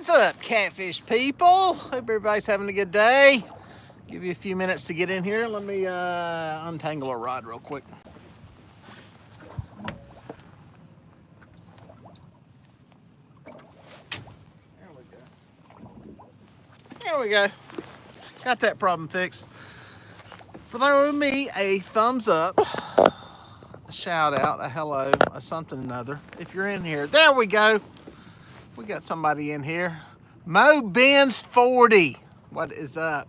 What's up, catfish people? Hope everybody's having a good day. Give you a few minutes to get in here. Let me untangle a rod real quick. There we go. Got that problem fixed. Throw me a thumbs up, a shout out, a hello, a something or another. If you're in here, there we go. We got somebody in here. Mo Benz 40. What is up?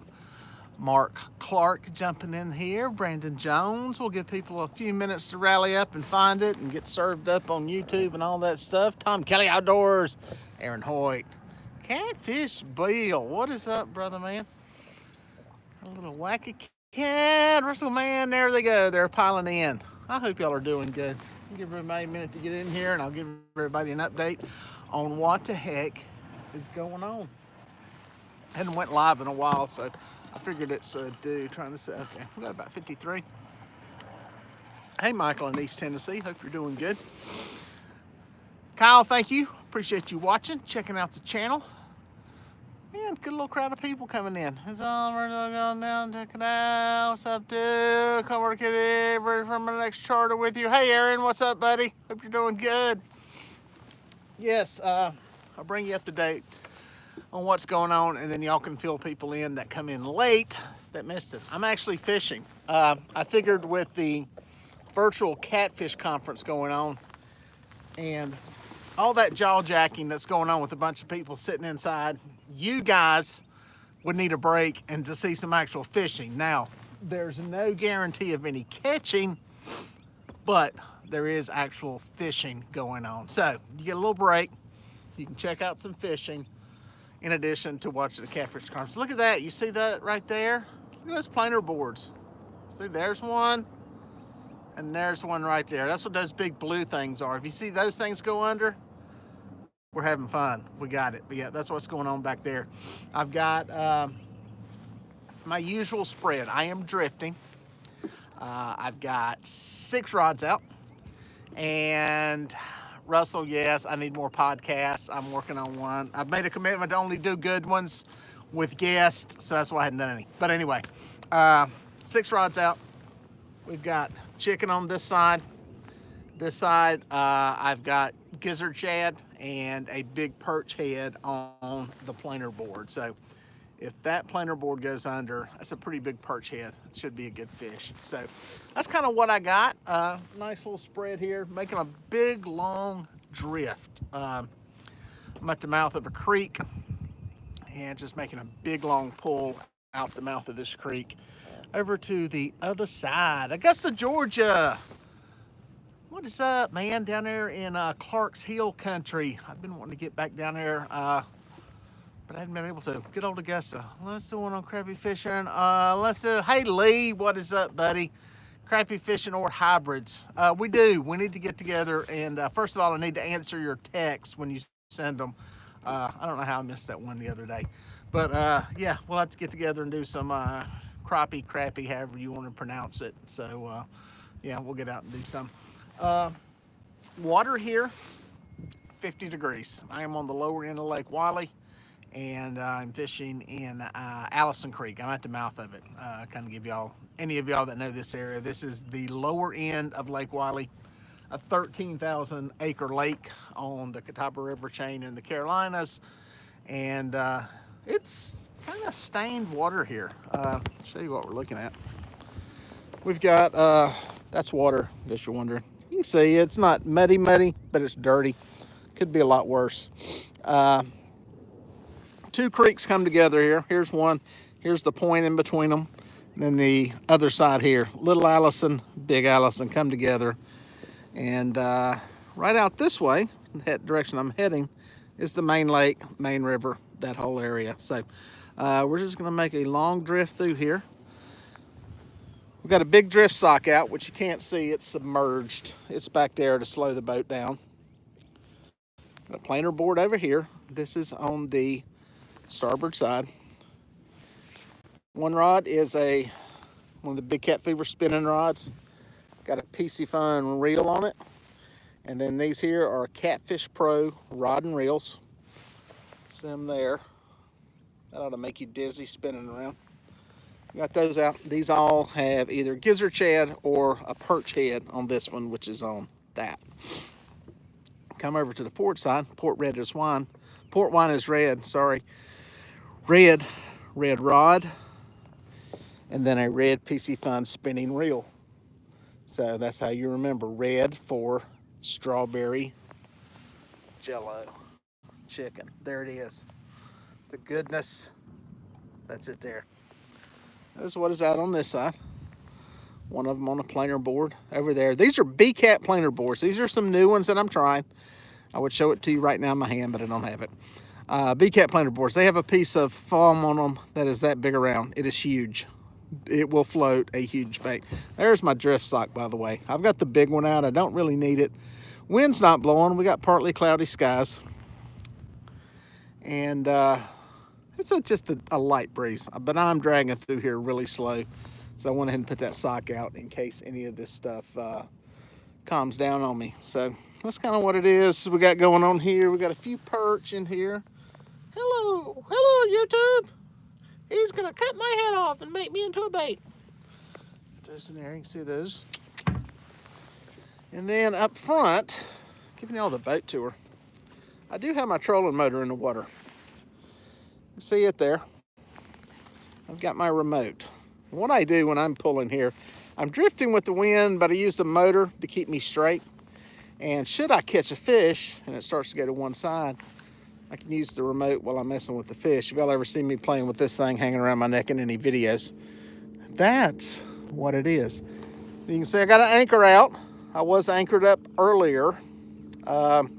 Mark Clark jumping in here. Brandon Jones. We'll give people a few minutes to rally up and find it and get served up on YouTube and all that stuff. Tom Kelly Outdoors. Aaron Hoyt. Catfish Bill. What is up, brother man? A little wacky cat. Russell man. There they go. They're piling in. I hope y'all are doing good. I'll give everybody a minute to get in here and I'll give everybody an update on what the heck is going on. Hadn't went live in a while, so I figured it's due. Trying to say, okay, we got about 53. Hey, Michael in East Tennessee. Hope you're doing good. Kyle, thank you. Appreciate you watching, checking out the channel. Man, good little crowd of people coming in. It's all we're going down to canal. What's up, dude? Come work it from the next charter with you. Hey, Aaron, what's up, buddy? Hope you're doing good. Yes, I'll bring you up to date on what's going on, and then y'all can fill people in that come in late that missed it. I'm actually fishing. I figured with the virtual catfish conference going on and all that jaw jacking that's going on with a bunch of people sitting inside, you guys would need a break and to see some actual fishing. Now, there's no guarantee of any catching, but there is actual fishing going on. So you get a little break. You can check out some fishing in addition to watching the catfish conference. Look at that. You see that right there? Look at those planer boards. See, there's one and there's one right there. That's what those big blue things are. If you see those things go under, we're having fun. We got it. But yeah, that's what's going on back there. I've got my usual spread. I am drifting. I've got 6 rods out. And Russell, yes, I need more podcasts. I'm working on one. I've made a commitment to only do good ones with guests, so that's why I hadn't done any. But anyway, 6 rods out. We've got chicken on this side. This side, I've got gizzard shad and a big perch head on the planer board. So if that planer board goes under, that's a pretty big perch head. It should be a good fish. So that's kind of what I got. Nice little spread here, making a big, long drift. I'm at the mouth of a creek and just making a big, long pull out the mouth of this creek over to the other side. Augusta, Georgia. What is up, man? Down there in Clark's Hill country. I've been wanting to get back down there, but I haven't been able to. Good old Augusta. Let's do one on crappie fishing. Let's do, hey Lee, what is up, buddy? Crappie fishing or hybrids? We do. We need to get together, and first of all, I need to answer your texts when you send them. I don't know how I missed that one the other day, but yeah, we'll have to get together and do some crappie, however you want to pronounce it. So yeah, we'll get out and do some. Water here, 50 degrees. I am on the lower end of Lake Wylie, and I'm fishing in Allison Creek. I'm at the mouth of it. Kind of give y'all, any of y'all that know this area, this is the lower end of Lake Wylie, a 13,000 acre lake on the Catawba River chain in the Carolinas, and it's kind of stained water here. Show you what we're looking at. We've got, that's water, I guess you're wondering. You can see it's not muddy, but it's dirty. Could be a lot worse. 2 creeks come together here. Here's one. Here's the point in between them. And then the other side here. Little Allison, Big Allison come together. And right out this way, that direction I'm heading, is the main lake, main river, that whole area. So we're just going to make a long drift through here. We've got a big drift sock out, which you can't see. It's submerged. It's back there to slow the boat down. Got a planer board over here. This is on the starboard side. One rod is one of the big Cat Fever spinning rods. Got a PC Fun reel on it. And then these here are Catfish Pro rod and reels. There's them there. That ought to make you dizzy spinning around. Got those out. These all have either gizzard shad or a perch head on this one, which is on that. Come over to the port side. Port red is wine. Port wine is red, sorry. Red rod, and then a red PC Fun spinning reel. So that's how you remember red for strawberry jello chicken. There it is. The goodness. That's it there. That's what is out on this side. One of them on a planer board over there. These are B-Cat planer boards. These are some new ones that I'm trying. I would show it to you right now in my hand, but I don't have it. B-Cat planer boards. They have a piece of foam on them that is that big around. It is huge. It will float a huge bait. There's my drift sock, by the way. I've got the big one out. I don't really need it. Wind's not blowing. We got partly cloudy skies. And it's just a light breeze. But I'm dragging through here really slow. So I went ahead and put that sock out in case any of this stuff calms down on me. So that's kind of what it is we got going on here. We got a few perch in here. Hello, YouTube. He's gonna cut my head off and make me into a bait. Those in there, you can see those. And then up front, giving you all the boat tour, I do have my trolling motor in the water. You see it there? I've got my remote. What I do when I'm pulling here, I'm drifting with the wind, but I use the motor to keep me straight. And should I catch a fish and it starts to go to one side, I can use the remote while I'm messing with the fish. If y'all ever see me playing with this thing hanging around my neck in any videos, that's what it is. You can see I got an anchor out. I was anchored up earlier. Caught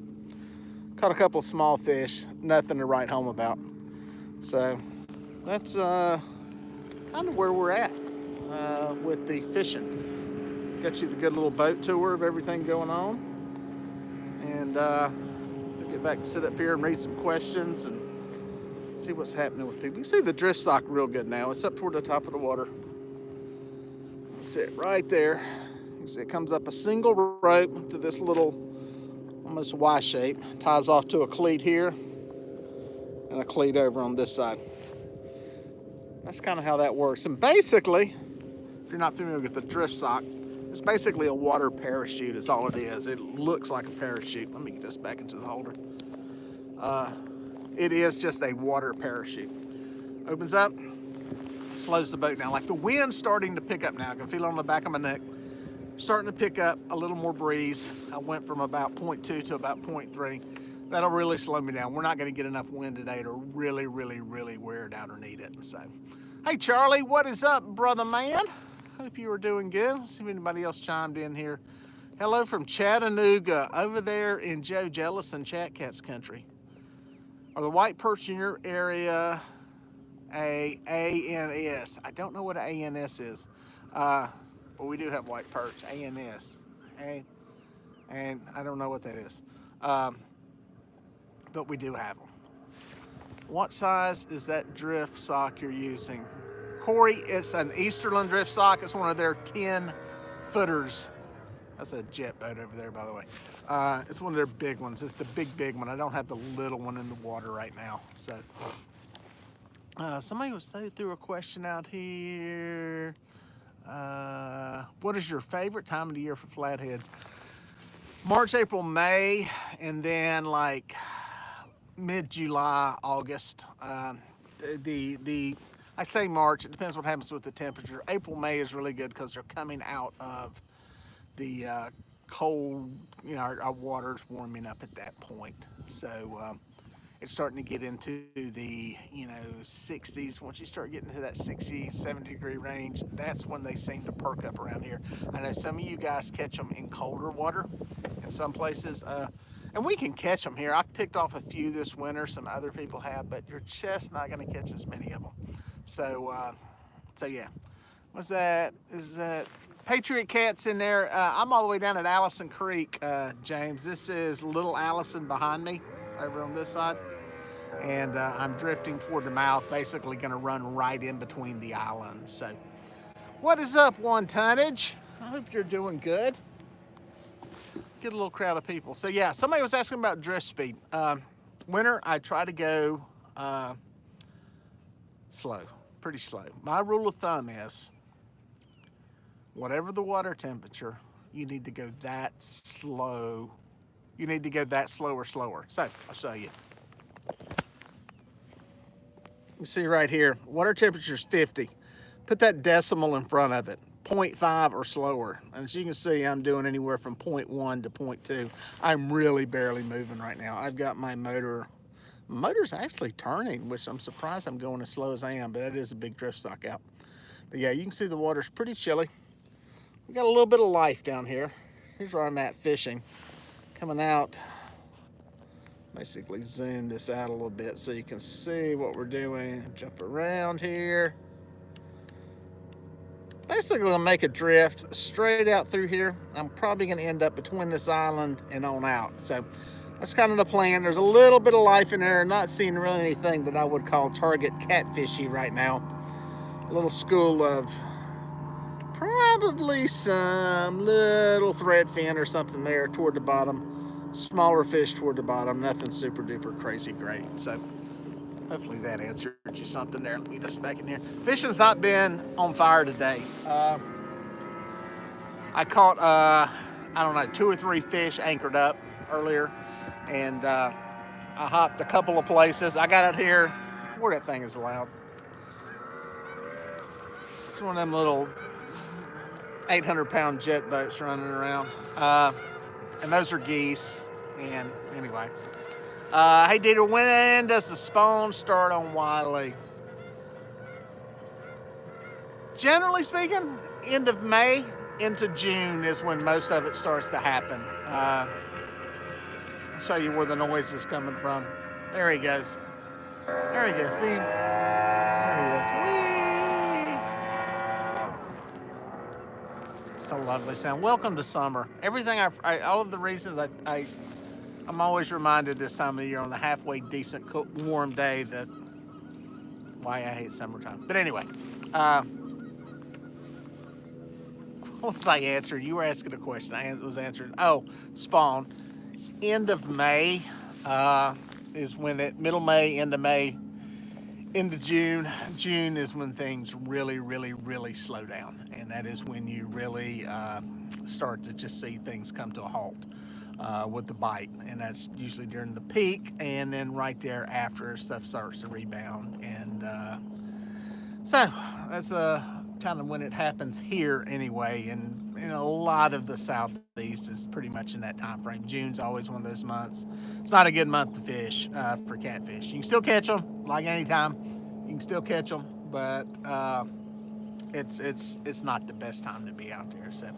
a couple of small fish, nothing to write home about. So that's kind of where we're at with the fishing. Got you the good little boat tour of everything going on. And get back to sit up here and read some questions and see what's happening with people. You see the drift sock real good now. It's up toward the top of the water. That's it right there. You see it comes up a single rope to this little almost Y shape. Ties off to a cleat here and a cleat over on this side. That's kind of how that works. And basically, if you're not familiar with the drift sock, it's basically a water parachute is all it is. It looks like a parachute. Let me get this back into the holder. It is just a water parachute. Opens up, slows the boat down. Like the wind's starting to pick up now. I can feel it on the back of my neck. Starting to pick up a little more breeze. I went from about 0.2 to about 0.3. That'll really slow me down. We're not gonna get enough wind today to really wear it out or need it. So, hey Charlie, what is up, brother man? Hope you are doing good. Let's see if anybody else chimed in here. Hello from Chattanooga, over there in Joe Jellison Chat Cats country. Are the white perch in your area a ANS? I don't know what an ANS is, but we do have white perch, ANS. And I don't know what that is, but we do have them. What size is that drift sock you're using? Corey, it's an Easterland drift sock. It's one of their 10 footers. That's a jet boat over there, by the way. It's one of their big ones. It's the big one. I don't have the little one in the water right now. So, somebody was threw a question out here. What is your favorite time of the year for flatheads? March, April, May, and then like mid-July, August. I say March, it depends what happens with the temperature. April, May is really good because they're coming out of the cold, you know, our water's warming up at that point. So it's starting to get into the, 60s. Once you start getting to that 60, 70 degree range, that's when they seem to perk up around here. I know some of you guys catch them in colder water in some places. And we can catch them here. I've picked off a few this winter, some other people have, but you're just not gonna catch as many of them. So yeah. What's that? Is that Patriot Cat's in there? I'm all the way down at Allison Creek, James. This is Little Allison behind me, over on this side. And I'm drifting toward the mouth, basically gonna run right in between the islands. So, what is up, One Tonnage? I hope you're doing good. Get a little crowd of people. So yeah, somebody was asking about drift speed. Winter, I try to go Slow, pretty slow. My rule of thumb is whatever the water temperature, you need to go that slow. You need to go that slow or slower. So I'll show you. You see right here, water temperature is 50. Put that decimal in front of it, 0.5 or slower. And as you can see, I'm doing anywhere from 0.1 to 0.2. I'm really barely moving right now. I've got my motor's actually turning, which I'm surprised I'm going as slow as I am, but that is a big drift sock out. But yeah, you can see the water's pretty chilly. We got a little bit of life down here. Here's where I'm at fishing. Coming out, basically zoom this out a little bit so you can see what we're doing. Jump around here. Basically, gonna make a drift straight out through here. I'm probably gonna end up between this island and on out. So that's kind of the plan. There's a little bit of life in there. Not seeing really anything that I would call target catfishy right now. A little school of probably some little threadfin or something there toward the bottom. Smaller fish toward the bottom. Nothing super duper crazy great. So hopefully that answered you something there. Let me get us back in here. Fishing's not been on fire today. I caught, I don't know, 2 or 3 fish anchored up earlier. And I hopped a couple of places. I got out here, where that thing is loud. It's one of them little 800-pound jet boats running around. And those are geese. And anyway. Hey, Dieter, when does the spawn start on Wylie? Generally speaking, end of May into June is when most of it starts to happen. I'll show you where the noise is coming from. There he goes. There he goes. See him? There he is. Whee! It's a lovely sound. Welcome to summer. Everything all of the reasons I'm always reminded this time of the year on the halfway decent, warm day that why I hate summertime. But anyway, what was I answering? You were asking a question. I was answering. Oh, spawn. End of May is when middle May, end of May, into June. June is when things really, really, really slow down. And that is when you really start to just see things come to a halt. With the bite, and that's usually during the peak, and then right there after stuff starts to rebound, and so that's kind of when it happens here anyway. And a lot of the southeast is pretty much in that time frame. June's always one of those months. It's not a good month to fish for catfish. You can still catch them like anytime. You can still catch them, but it's not the best time to be out there. So.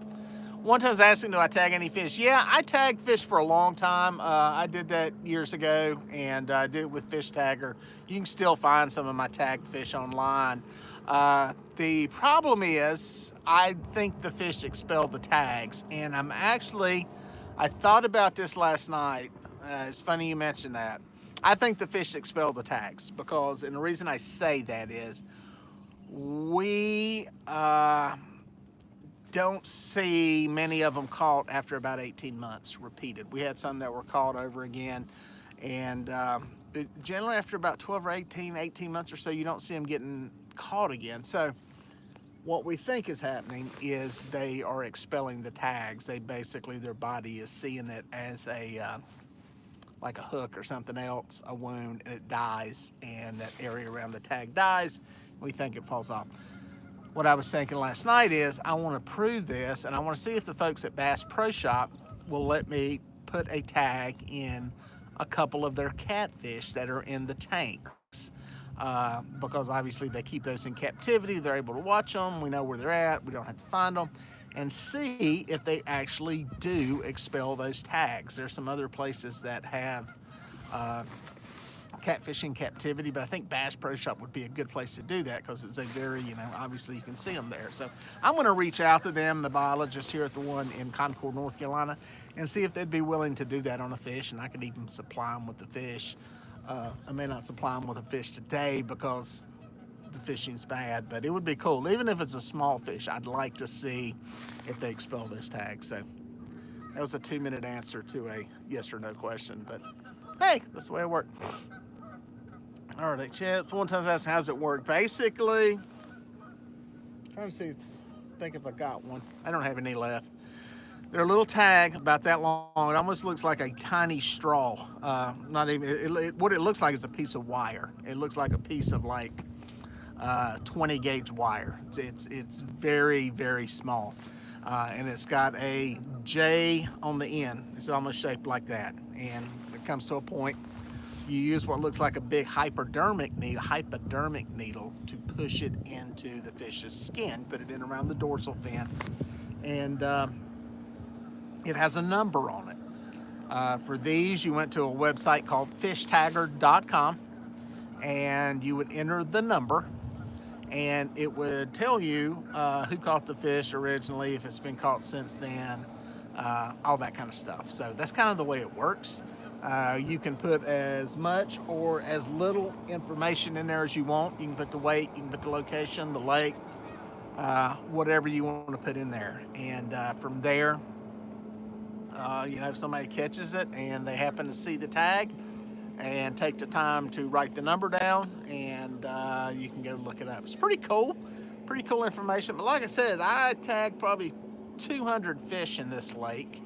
One time I was asking, do I tag any fish? Yeah, I tagged fish for a long time. I did that years ago, and I did it with Fish Tagger. You can still find some of my tagged fish online. The problem is, I think the fish expel the tags, and I thought about this last night. It's funny you mentioned that. I think the fish expel the tags because, and the reason I say that is, we don't see many of them caught after about 18 months repeated. We had some that were caught over again, and but generally after about 12 or 18 months or so, you don't see them getting caught again. So what we think is happening is they are expelling the tags. Their body is seeing it as like a hook or something else, a wound, and it dies, and that area around the tag dies. We think it falls off. What I was thinking last night is I want to prove this, and I want to see if the folks at Bass Pro Shop will let me put a tag in a couple of their catfish that are in the tanks. Because obviously they keep those in captivity. They're able to watch them. We know where they're at. We don't have to find them. And see if they actually do expel those tags. There's some other places that have catfishing captivity, but I think Bass Pro Shop would be a good place to do that because it's a very, obviously you can see them there. So I'm going to reach out to them, the biologists here at the one in Concord, North Carolina, and see if they'd be willing to do that on a fish, and I could even supply them with the fish. I may not supply them with a fish today because the fishing's bad, but it would be cool. Even if it's a small fish, I'd like to see if they expel those tags. So that was a 2-minute answer to a yes or no question, but hey, that's the way it worked. Arctic chips. One time asking, how's it work? Basically, trying to see, think if I got one. I don't have any left. They're a little tag about that long. It almost looks like a tiny straw. Not even. What it looks like is a piece of wire. It looks like a piece of like 20 gauge wire. It's very, very small, and it's got a J on the end. It's almost shaped like that, and it comes to a point. You use what looks like a big hypodermic needle to push it into the fish's skin. Put it in around the dorsal fin, and it has a number on it. For these, you went to a website called fishtagger.com, and you would enter the number, and it would tell you who caught the fish originally, if it's been caught since then, all that kind of stuff. So that's kind of the way it works. You can put as much or as little information in there as you want. You can put the weight, you can put the location, the lake, whatever you want to put in there. And from there, if somebody catches it and they happen to see the tag and take the time to write the number down, and you can go look it up. It's pretty cool information. But like I said, I tagged probably 200 fish in this lake,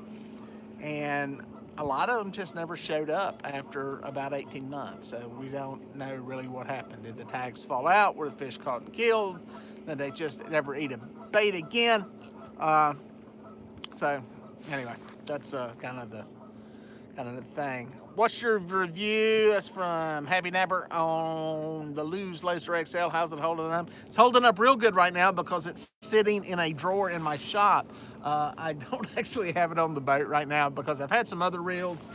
and a lot of them just never showed up after about 18 months. So we don't know really what happened. Did the tags fall out? Were the fish caught and killed? Did they just never eat a bait again? So anyway, that's kind of the thing. What's your review? That's from Happy Napper on the Lose Laser XL. How's it holding up? It's holding up real good right now because it's sitting in a drawer in my shop. I don't actually have it on the boat right now because I've had some other reels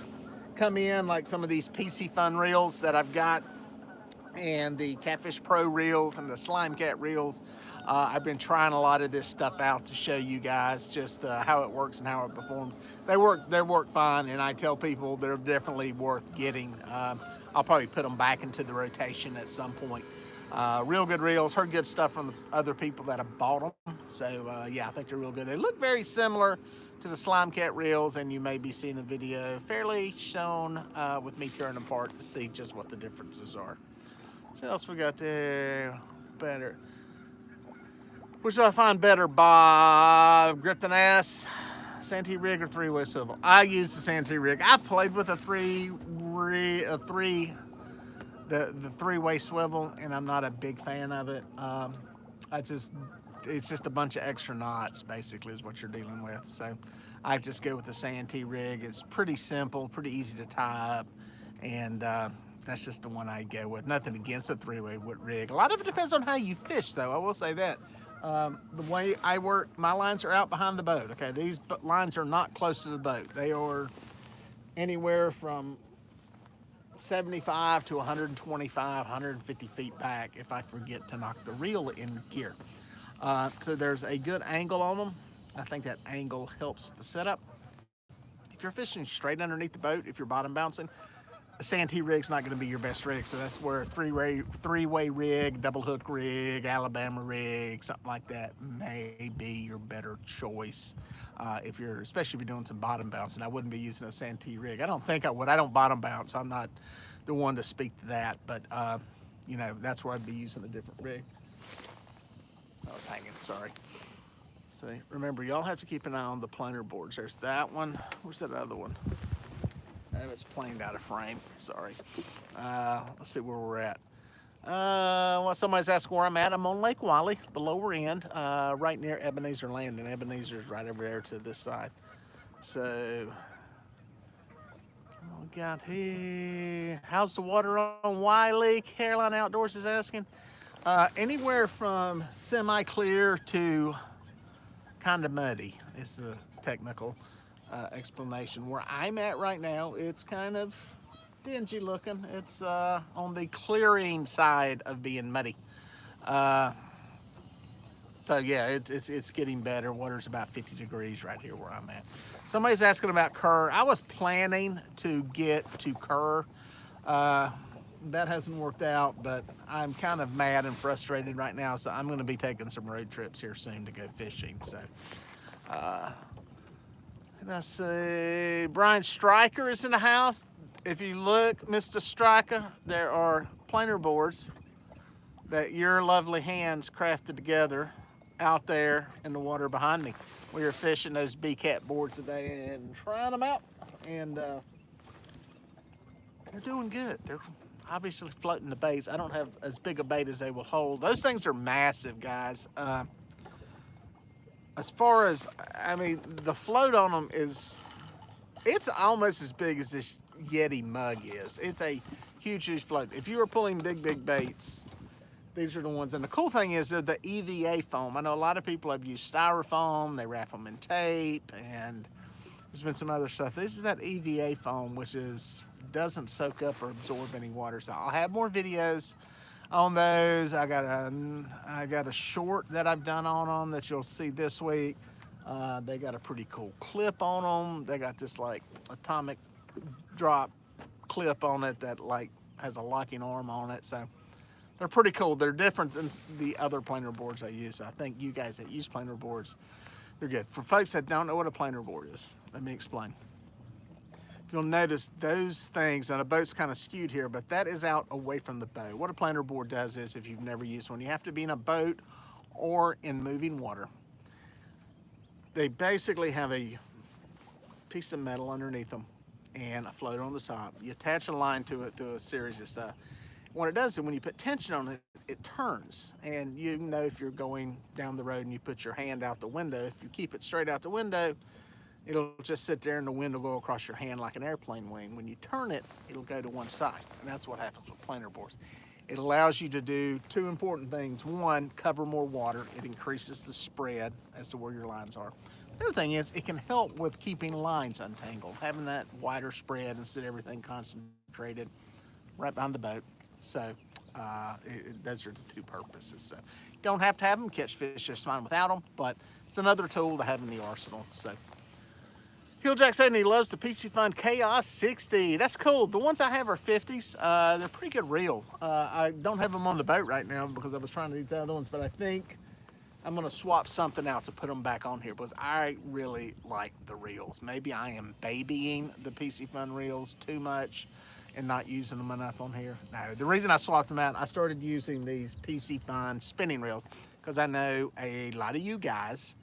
come in, like some of these PC Fun reels that I've got, and the Catfish Pro reels and the Slime Cat reels. I've been trying a lot of this stuff out to show you guys just how it works and how it performs. They work fine, and I tell people they're definitely worth getting. I'll probably put them back into the rotation at some point. Real good reels. Heard good stuff from the other people that have bought them. So yeah, I think they're real good. They look very similar to the Slime Cat reels, and you may be seeing a video fairly shown with me tearing them apart to see just what the differences are. So what else we got there? Better. Which do I find better, Bob? Grip an ass, Santee rig, or three-way swivel? I use the Santee rig. I've played with the three-way swivel, and I'm not a big fan of it. It's just a bunch of extra knots, basically, is what you're dealing with. So I just go with the Santee rig. It's pretty simple, pretty easy to tie up, and that's just the one I go with. Nothing against a three-way rig. A lot of it depends on how you fish, though. I will say that. The way I work, my lines are out behind the boat. Okay, these lines are not close to the boat. They are anywhere from 75 to 125, 150 feet back if I forget to knock the reel in gear. So there's a good angle on them. I think that angle helps the setup. If you're fishing straight underneath the boat, if you're bottom bouncing, a Santee rig's not going to be your best rig. So that's where a three-way rig, double hook rig, Alabama rig, something like that may be your better choice. Especially if you're doing some bottom bouncing. I wouldn't be using a Santee rig. I don't think I would. I don't bottom bounce. I'm not the one to speak to that, but that's where I'd be using a different rig. I was hanging, sorry. So remember, y'all have to keep an eye on the planer boards. There's that one. Where's that other one? It's planed out of frame, sorry. Let's see where we're at. Well, somebody's asking where I'm at. I'm on Lake Wylie, the lower end, right near Ebenezer Landing. Ebenezer's right over there to this side. So, what we got here? How's the water on Wylie? Caroline Outdoors is asking. Anywhere from semi-clear to kind of muddy is the technical explanation. Where I'm at right now, it's kind of dingy looking. It's on the clearing side of being muddy. So yeah, it's getting better. Water's about 50 degrees right here where I'm at. Somebody's asking about Kerr. I was planning to get to Kerr. That hasn't worked out, but I'm kind of mad and frustrated right now, so I'm going to be taking some road trips here soon to go fishing. So and I say Brian Stryker is in the house. If you look, Mr. Stryker, there are planer boards that your lovely hands crafted together out there in the water behind me. We were fishing those B-Cat boards today and trying them out, and they're doing good. They're obviously floating the baits. I don't have as big a bait as they will hold. Those things are massive, guys. As far as, I mean, the float on them it's almost as big as this Yeti mug is. It's a huge, huge float. If you were pulling big, big baits, these are the ones. And the cool thing is they're the EVA foam. I know a lot of people have used styrofoam. They wrap them in tape, and there's been some other stuff. This is that EVA foam, which doesn't soak up or absorb any water. So I'll have more videos on those. I got a short that I've done on them that you'll see this week. They got a pretty cool clip on them. They got this like atomic drop clip on it that like has a locking arm on it. So they're pretty cool. They're different than the other planer boards I use. I think you guys that use planer boards, they're good. For folks that don't know what a planer board is, let me explain. You'll notice those things, and the boat's kind of skewed here, but that is out away from the boat. What a planer board does is, if you've never used one, you have to be in a boat or in moving water. They basically have a piece of metal underneath them and a float on the top. You attach a line to it through a series of stuff. What it does is when you put tension on it, it turns. And you know if you're going down the road and you put your hand out the window, if you keep it straight out the window, it'll just sit there and the wind will go across your hand like an airplane wing. When you turn it, it'll go to one side. And that's what happens with planer boards. It allows you to do two important things. One, cover more water. It increases the spread as to where your lines are. The other thing is it can help with keeping lines untangled, having that wider spread instead of everything concentrated right behind the boat. So those are the two purposes. So you don't have to have them. Catch fish just fine without them, but it's another tool to have in the arsenal. So Hilljack said he loves the PC Fun Chaos 60. That's cool. The ones I have are 50s. They're pretty good reel. I don't have them on the boat right now because I was trying to these other ones, but I think I'm going to swap something out to put them back on here because I really like the reels. Maybe I am babying the PC Fun reels too much and not using them enough on here. No, the reason I swapped them out, I started using these PC Fun spinning reels because I know a lot of you guys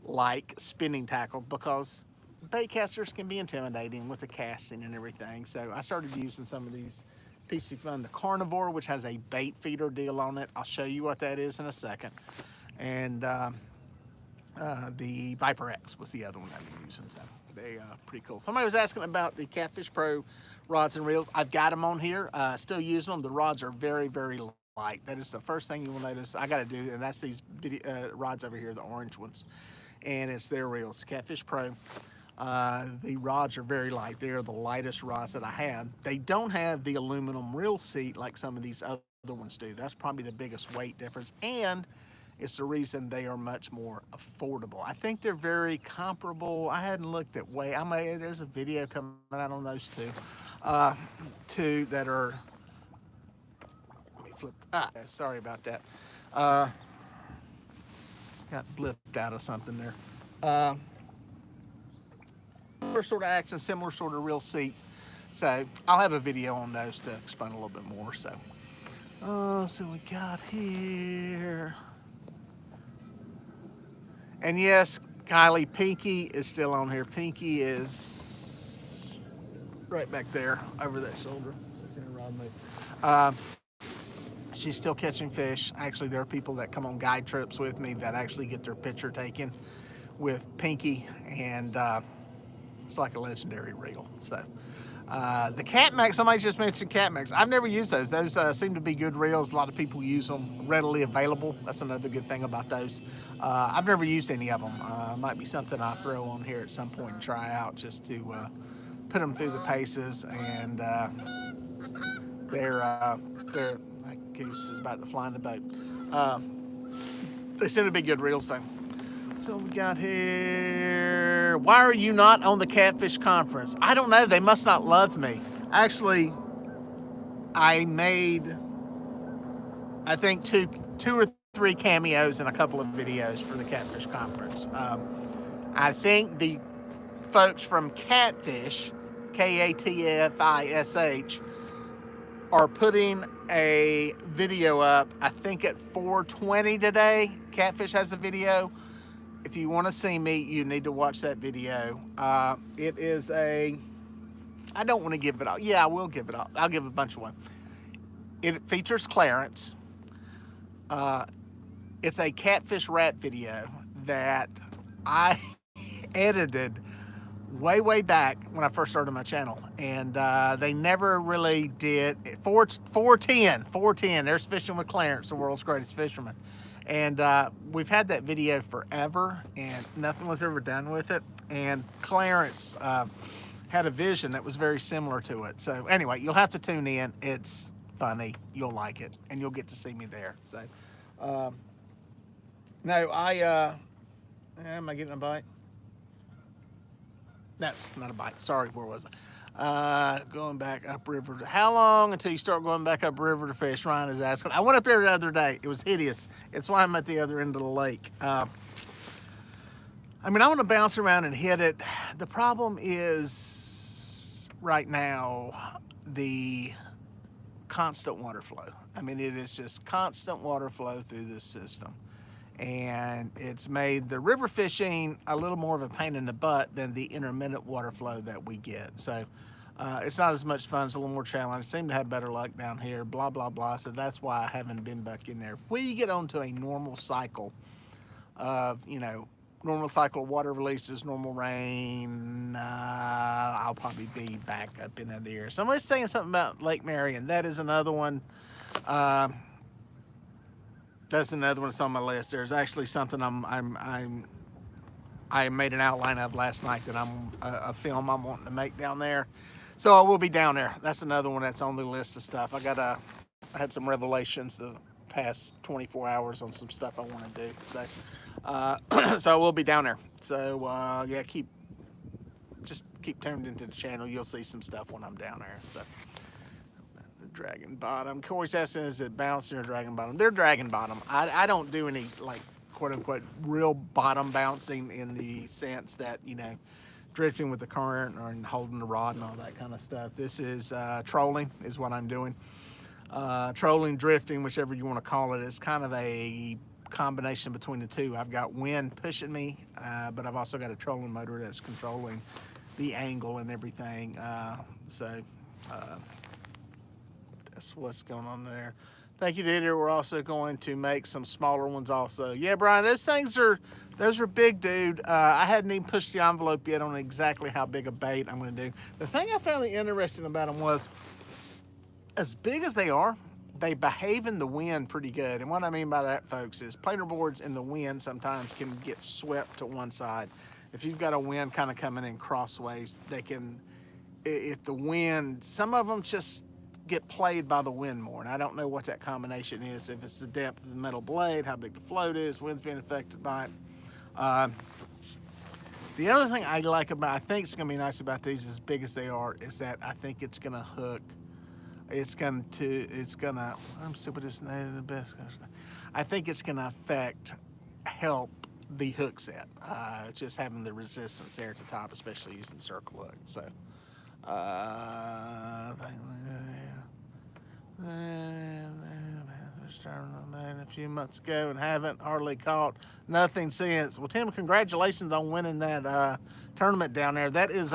like spinning tackle because bait casters can be intimidating with the casting and everything. So I started using some of these PC Fun, the Carnivore, which has a bait feeder deal on it. I'll show you what that is in a second. And the Viper X was the other one I'm using. So they are pretty cool. Somebody was asking about the Catfish Pro rods and reels. I've got them on here, still using them. The rods are very, very light. That is the first thing you will notice I got to do, and that's these rods over here, the orange ones. And it's their reels, Catfish Pro. The rods are very light. They are the lightest rods that I have. They don't have the aluminum reel seat like some of these other ones do. That's probably the biggest weight difference, and it's the reason they are much more affordable. I think they're very comparable. I hadn't looked at weight. There's a video coming out on those two that are. Let me flip. Sorry about that. Got blipped out of something there. Similar sort of action, similar sort of reel seat. So I'll have a video on those to explain a little bit more. So we got here. And yes, Kylie, Pinky is still on here. Pinky is right back there over that shoulder. It's in a rod move. She's still catching fish. Actually, there are people that come on guide trips with me that actually get their picture taken with Pinky, and it's like a legendary reel. So the Catmax, somebody just mentioned Catmax. I've never used those. Those seem to be good reels. A lot of people use them, readily available. That's another good thing about those. I've never used any of them. Might be something I'll throw on here at some point and try out just to put them through the paces. And they're my goose is about to fly in the boat. They seem to be good reels though. So we got here. Why are you not on the Catfish conference? I don't know. They must not love me. Actually, I made, I think, two or three cameos in a couple of videos for the Catfish conference. I think the folks from Catfish, Katfish, are putting a video up, I think at 4:20 today. Catfish has a video. If you want to see me, you need to watch that video. It is a, I don't want to give it all. Yeah, I will give it all. I'll give a bunch of one. It features Clarence. It's a catfish rat video that I edited way back when I first started my channel, and they never really did. 410. There's Fishing with Clarence, the world's greatest fisherman, and we've had that video forever, and nothing was ever done with it. And Clarence had a vision that was very similar to it. So anyway, you'll have to tune in. It's funny. You'll like it, and you'll get to see me there. So no, am I getting a bite? No, not a bite. Sorry, where was I? Going back upriver. How long until you start going back upriver to fish? Ryan is asking. I went up there the other day. It was hideous. It's why I'm at the other end of the lake. I mean, I want to bounce around and hit it. The problem is right now the constant water flow. I mean, it is just constant water flow through this system. And it's made the river fishing a little more of a pain in the butt than the intermittent water flow that we get. So it's not as much fun. It's a little more challenging. I seem to have better luck down here, blah, blah, blah. So that's why I haven't been back in there. If we get onto a normal cycle of, normal cycle of water releases, normal rain, I'll probably be back up in that area. Somebody's saying something about Lake Marion. That is another one. That's another one that's on my list. There's actually something I made an outline of last night that I'm a film I'm wanting to make down there. So I will be down there. That's another one that's on the list of stuff. I had some revelations the past 24 hours on some stuff I want to do. So so I will be down there. So yeah, keep tuned into the channel. You'll see some stuff when I'm down there. So. Dragon bottom. Corey's asking, is it bouncing or dragon bottom? They're dragon bottom. I don't do any, like, quote unquote real bottom bouncing in the sense that, drifting with the current or holding the rod and all that kind of stuff. This is trolling is what I'm doing. Trolling, drifting, whichever you want to call it. It's kind of a combination between the two. I've got wind pushing me, but I've also got a trolling motor that's controlling the angle and everything. That's what's going on there. Thank you, Didier. We're also going to make some smaller ones also. Yeah, Brian, those are big, dude. I hadn't even pushed the envelope yet on exactly how big a bait I'm going to do. The thing I found interesting about them was, as big as they are, they behave in the wind pretty good. And what I mean by that, folks, is planer boards in the wind sometimes can get swept to one side. If you've got a wind kind of coming in crossways, they can, if the wind, some of them just get played by the wind more, and I don't know what that combination is. If it's the depth of the metal blade, how big the float is, wind's being affected by it. The other thing I like about, I think it's going to be nice about these, as big as they are, is that I think it's going to hook. It's going to. I'm stupid as the best. I think it's going to help the hook set. Just having the resistance there at the top, especially using circle hook. So. A few months ago and haven't hardly caught nothing since. Well, Tim, congratulations on winning that tournament down there. That is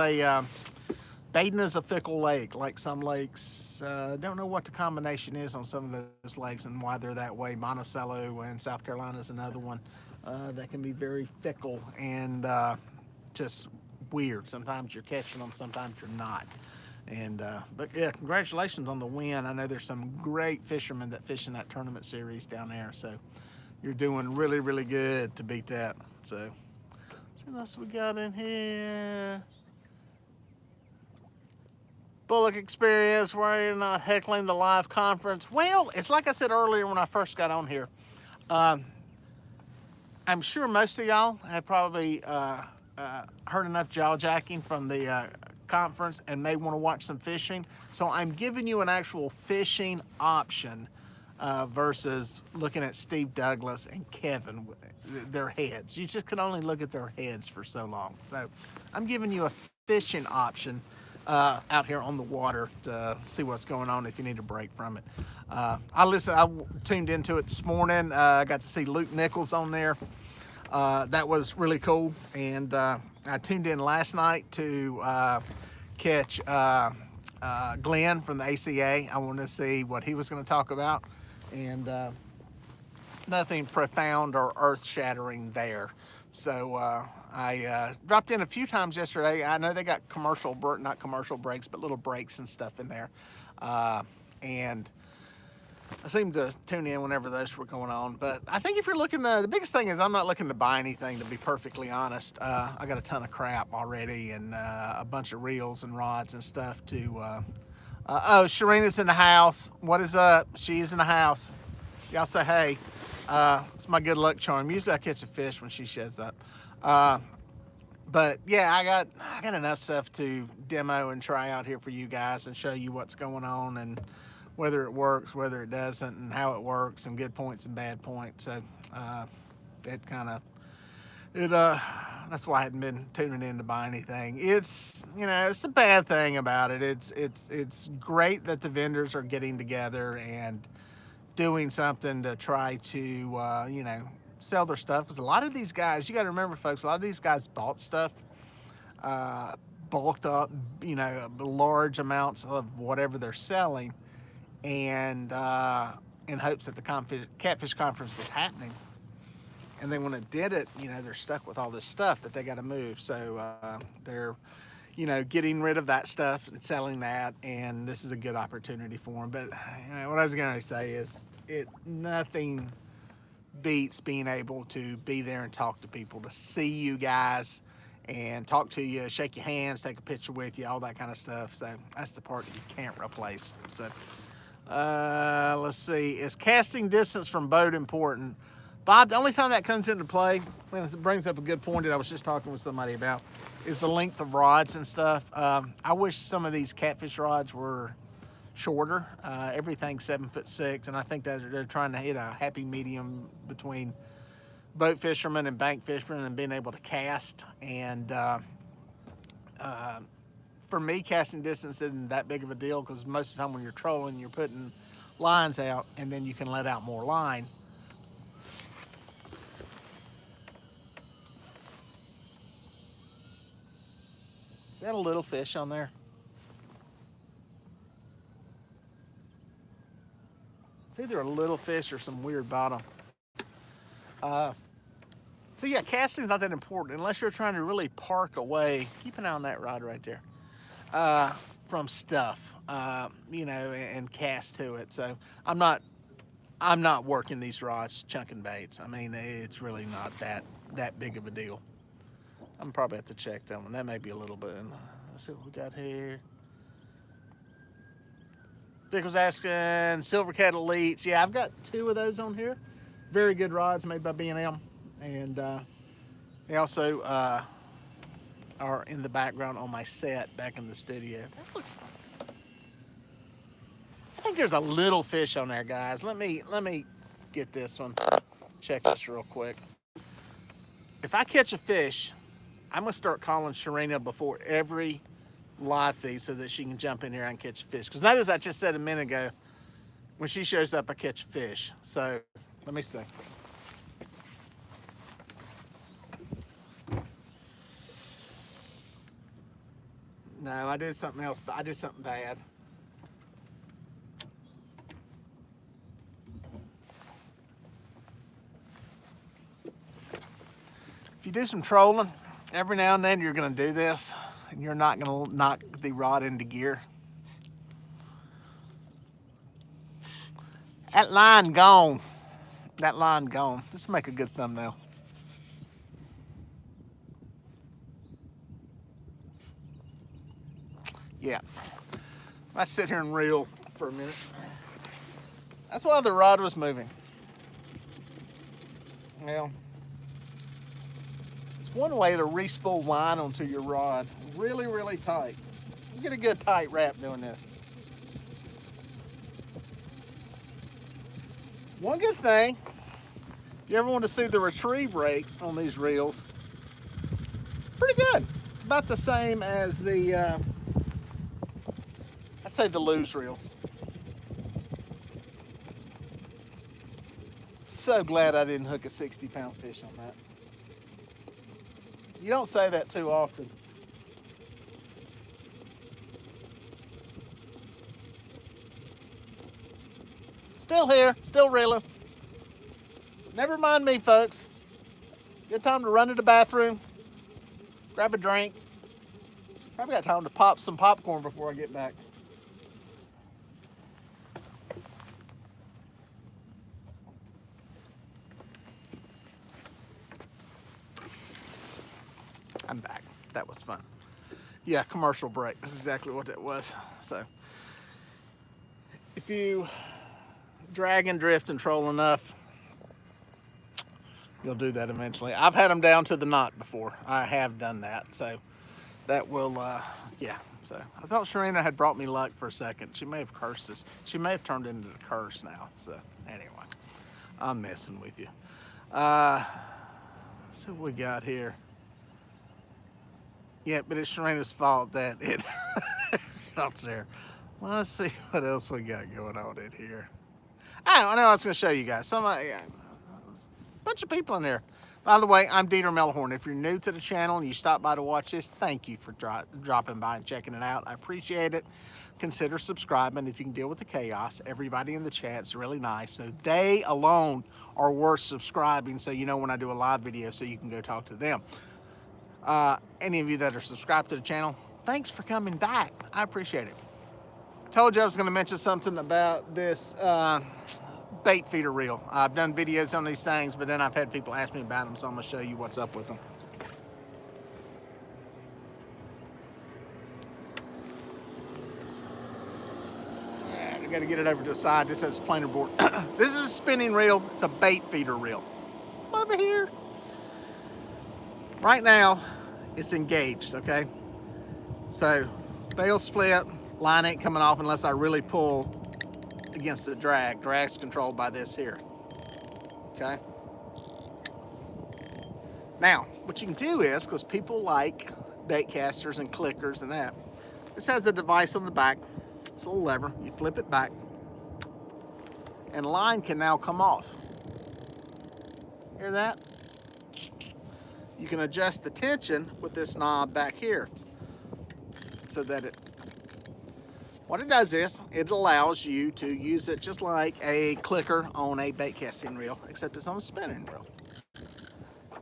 Baden is a fickle lake, like some lakes. Don't know what the combination is on some of those lakes and why they're that way. Monticello in South Carolina is another one that can be very fickle and just weird. Sometimes you're catching them, sometimes you're not. And but yeah, congratulations on the win. I know there's some great fishermen that fish in that tournament series down there, so you're doing really, really good to beat that. So let's see what else we got in here. Bullock experience where you're not heckling the live conference. Well, it's like I said earlier when I first got on here. I'm sure most of y'all have probably heard enough jaw jacking from the conference and may want to watch some fishing. So I'm giving you an actual fishing option versus looking at Steve Douglas and Kevin, their heads. You just can only look at their heads for so long. So I'm giving you a fishing option out here on the water to see what's going on if you need a break from it. I tuned into it this morning. I got to see Luke Nichols on there. That was really cool. And I tuned in last night to catch Glenn from the ACA. I wanted to see what he was going to talk about. And nothing profound or earth-shattering there. So I dropped in a few times yesterday. I know they got not commercial breaks, but little breaks and stuff in there. And I seem to tune in whenever those were going on. But I think if you're looking the biggest thing is I'm not looking to buy anything, to be perfectly honest. I got a ton of crap already and a bunch of reels and rods and stuff to... oh, Sharina's in the house. What is up? She's in the house. Y'all say hey. It's my good luck charm. Usually I catch a fish when she shows up. But yeah, I got enough stuff to demo and try out here for you guys and show you what's going on and whether it works, whether it doesn't, and how it works, and good points and bad points. So that's why I hadn't been tuning in to buy anything. It's it's a bad thing about it. It's great that the vendors are getting together and doing something to try to sell their stuff, because a lot of these guys, you got to remember, folks, a lot of these guys bought stuff bulked up, large amounts of whatever they're selling, and in hopes that the Catfish conference was happening. And then when it did it, they're stuck with all this stuff that they got to move. So they're getting rid of that stuff and selling that, and this is a good opportunity for them. But what I was going to say is, nothing beats being able to be there and talk to people, to see you guys and talk to you, shake your hands, take a picture with you, all that kind of stuff. So that's the part that you can't replace. So let's see, is casting distance from boat important? Bob, the only time that comes into play, and it brings up a good point that I was just talking with somebody about, is the length of rods and stuff. I wish some of these catfish rods were shorter. Everything's 7'6", and I think that they're trying to hit a happy medium between boat fishermen and bank fishermen and being able to cast. And for me, casting distance isn't that big of a deal, because most of the time when you're trolling, you're putting lines out, and then you can let out more line. Is that a little fish on there? It's either a little fish or some weird bottom. So yeah, casting is not that important unless you're trying to really park away. Keep an eye on that rod right there. From stuff, and cast to it. So I'm not working these rods chunking baits. I mean, it's really not that big of a deal. I'm probably have to check that one. That may be a little bit. Let's see what we got here. Vic was asking Silver Cat Elites. Yeah, I've got 2 of those on here. Very good rods made by B&M. And they also are in the background on my set back in the studio. That looks... I think there's a little fish on there, guys. Let me get this one. Check this real quick. If I catch a fish, I'm gonna start calling Sharina before every live feed so that she can jump in here and catch a fish. Because notice I just said a minute ago, when she shows up, I catch a fish. So let me see. No, I did something else. I did something bad. If you do some trolling, every now and then you're going to do this, and you're not going to knock the rod into gear. That line gone. That line gone. This will make a good thumbnail. Yeah. I sit here and reel for a minute. That's why the rod was moving. Well, it's one way to re-spool line onto your rod. Really, really tight. You get a good tight wrap doing this. One good thing, if you ever want to see the retrieve rate on these reels, pretty good. About the same as the I'd say the lose reel. So glad I didn't hook a 60-pound fish on that. You don't say that too often. Still here, still reeling. Never mind me, folks. Good time to run to the bathroom, grab a drink. Probably got time to pop some popcorn before I get back. I'm back. That was fun. Yeah, commercial break. That's exactly what that was. So, if you drag and drift and troll enough, you'll do that eventually. I've had them down to the knot before. I have done that. So, that will, yeah. So, I thought Sharina had brought me luck for a second. She may have cursed this. She may have turned into a curse now. So, anyway, I'm messing with you. So, what we got here? Yeah, but it's Sharina's fault that it off there. Well, let's see what else we got going on in here. I know I was going to show you guys. A bunch of people in there. By the way, I'm Dieter Melhorn. If you're new to the channel and you stopped by to watch this, thank you for dropping by and checking it out. I appreciate it. Consider subscribing if you can deal with the chaos. Everybody in the chat's really nice. So they alone are worth subscribing, so you know when I do a live video so you can go talk to them. Any of you that are subscribed to the channel, thanks for coming back. I appreciate it. I told you I was going to mention something about this bait feeder reel. I've done videos on these things, but then I've had people ask me about them, so I'm going to show you what's up with them. I got to get it over to the side. This has a planer board. This is a spinning reel. It's a bait feeder reel. Over here. Right now, it's engaged, okay? So, bails flip, line ain't coming off unless I really pull against the drag. Drag's controlled by this here, okay? Now, what you can do is, because people like bait casters and clickers and that, this has a device on the back. It's a little lever. You flip it back, and line can now come off. Hear that? You can adjust the tension with this knob back here so that what it does is it allows you to use it just like a clicker on a bait casting reel, except it's on a spinning reel.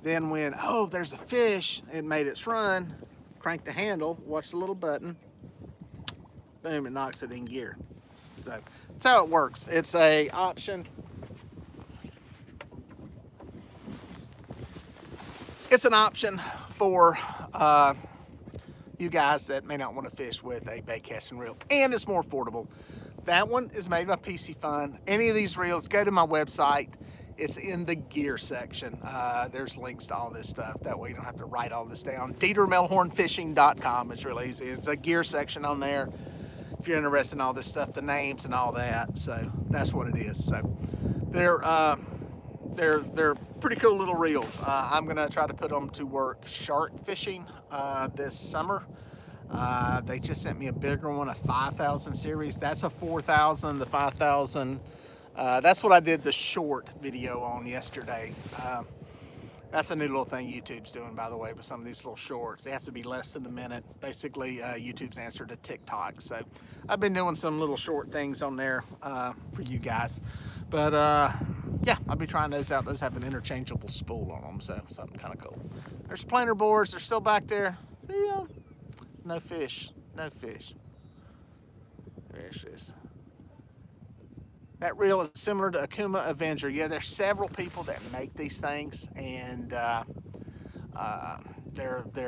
Then when, oh, there's a fish, it made its run, crank the handle, watch the little button, boom, it knocks it in gear. So that's how it works. It's a option. It's an option for you guys that may not want to fish with a bait casting reel, and it's more affordable. That one is made by PC Fun. Any of these reels, go to my website. It's in the gear section. There's links to all this stuff. That way you don't have to write all this down. DieterMelhornFishing.com. It's really easy. It's a gear section on there. If you're interested in all this stuff, the names and all that. So that's what it is. So they're pretty cool little reels. I'm gonna try to put them to work shark fishing this summer. They just sent me a bigger one, a 5,000 series. That's a 4,000. The 5,000. That's what I did the short video on yesterday. That's a new little thing YouTube's doing, by the way, with some of these little shorts. They have to be less than a minute. Basically, YouTube's answer to TikTok. So I've been doing some little short things on there for you guys. But yeah, I'll be trying those out. Those have an interchangeable spool on them, so something kind of cool. There's planer boards. They're still back there. See ya? No fish. No fish. There she is. That reel is similar to Akuma Avenger. Yeah, there's several people that make these things, and they're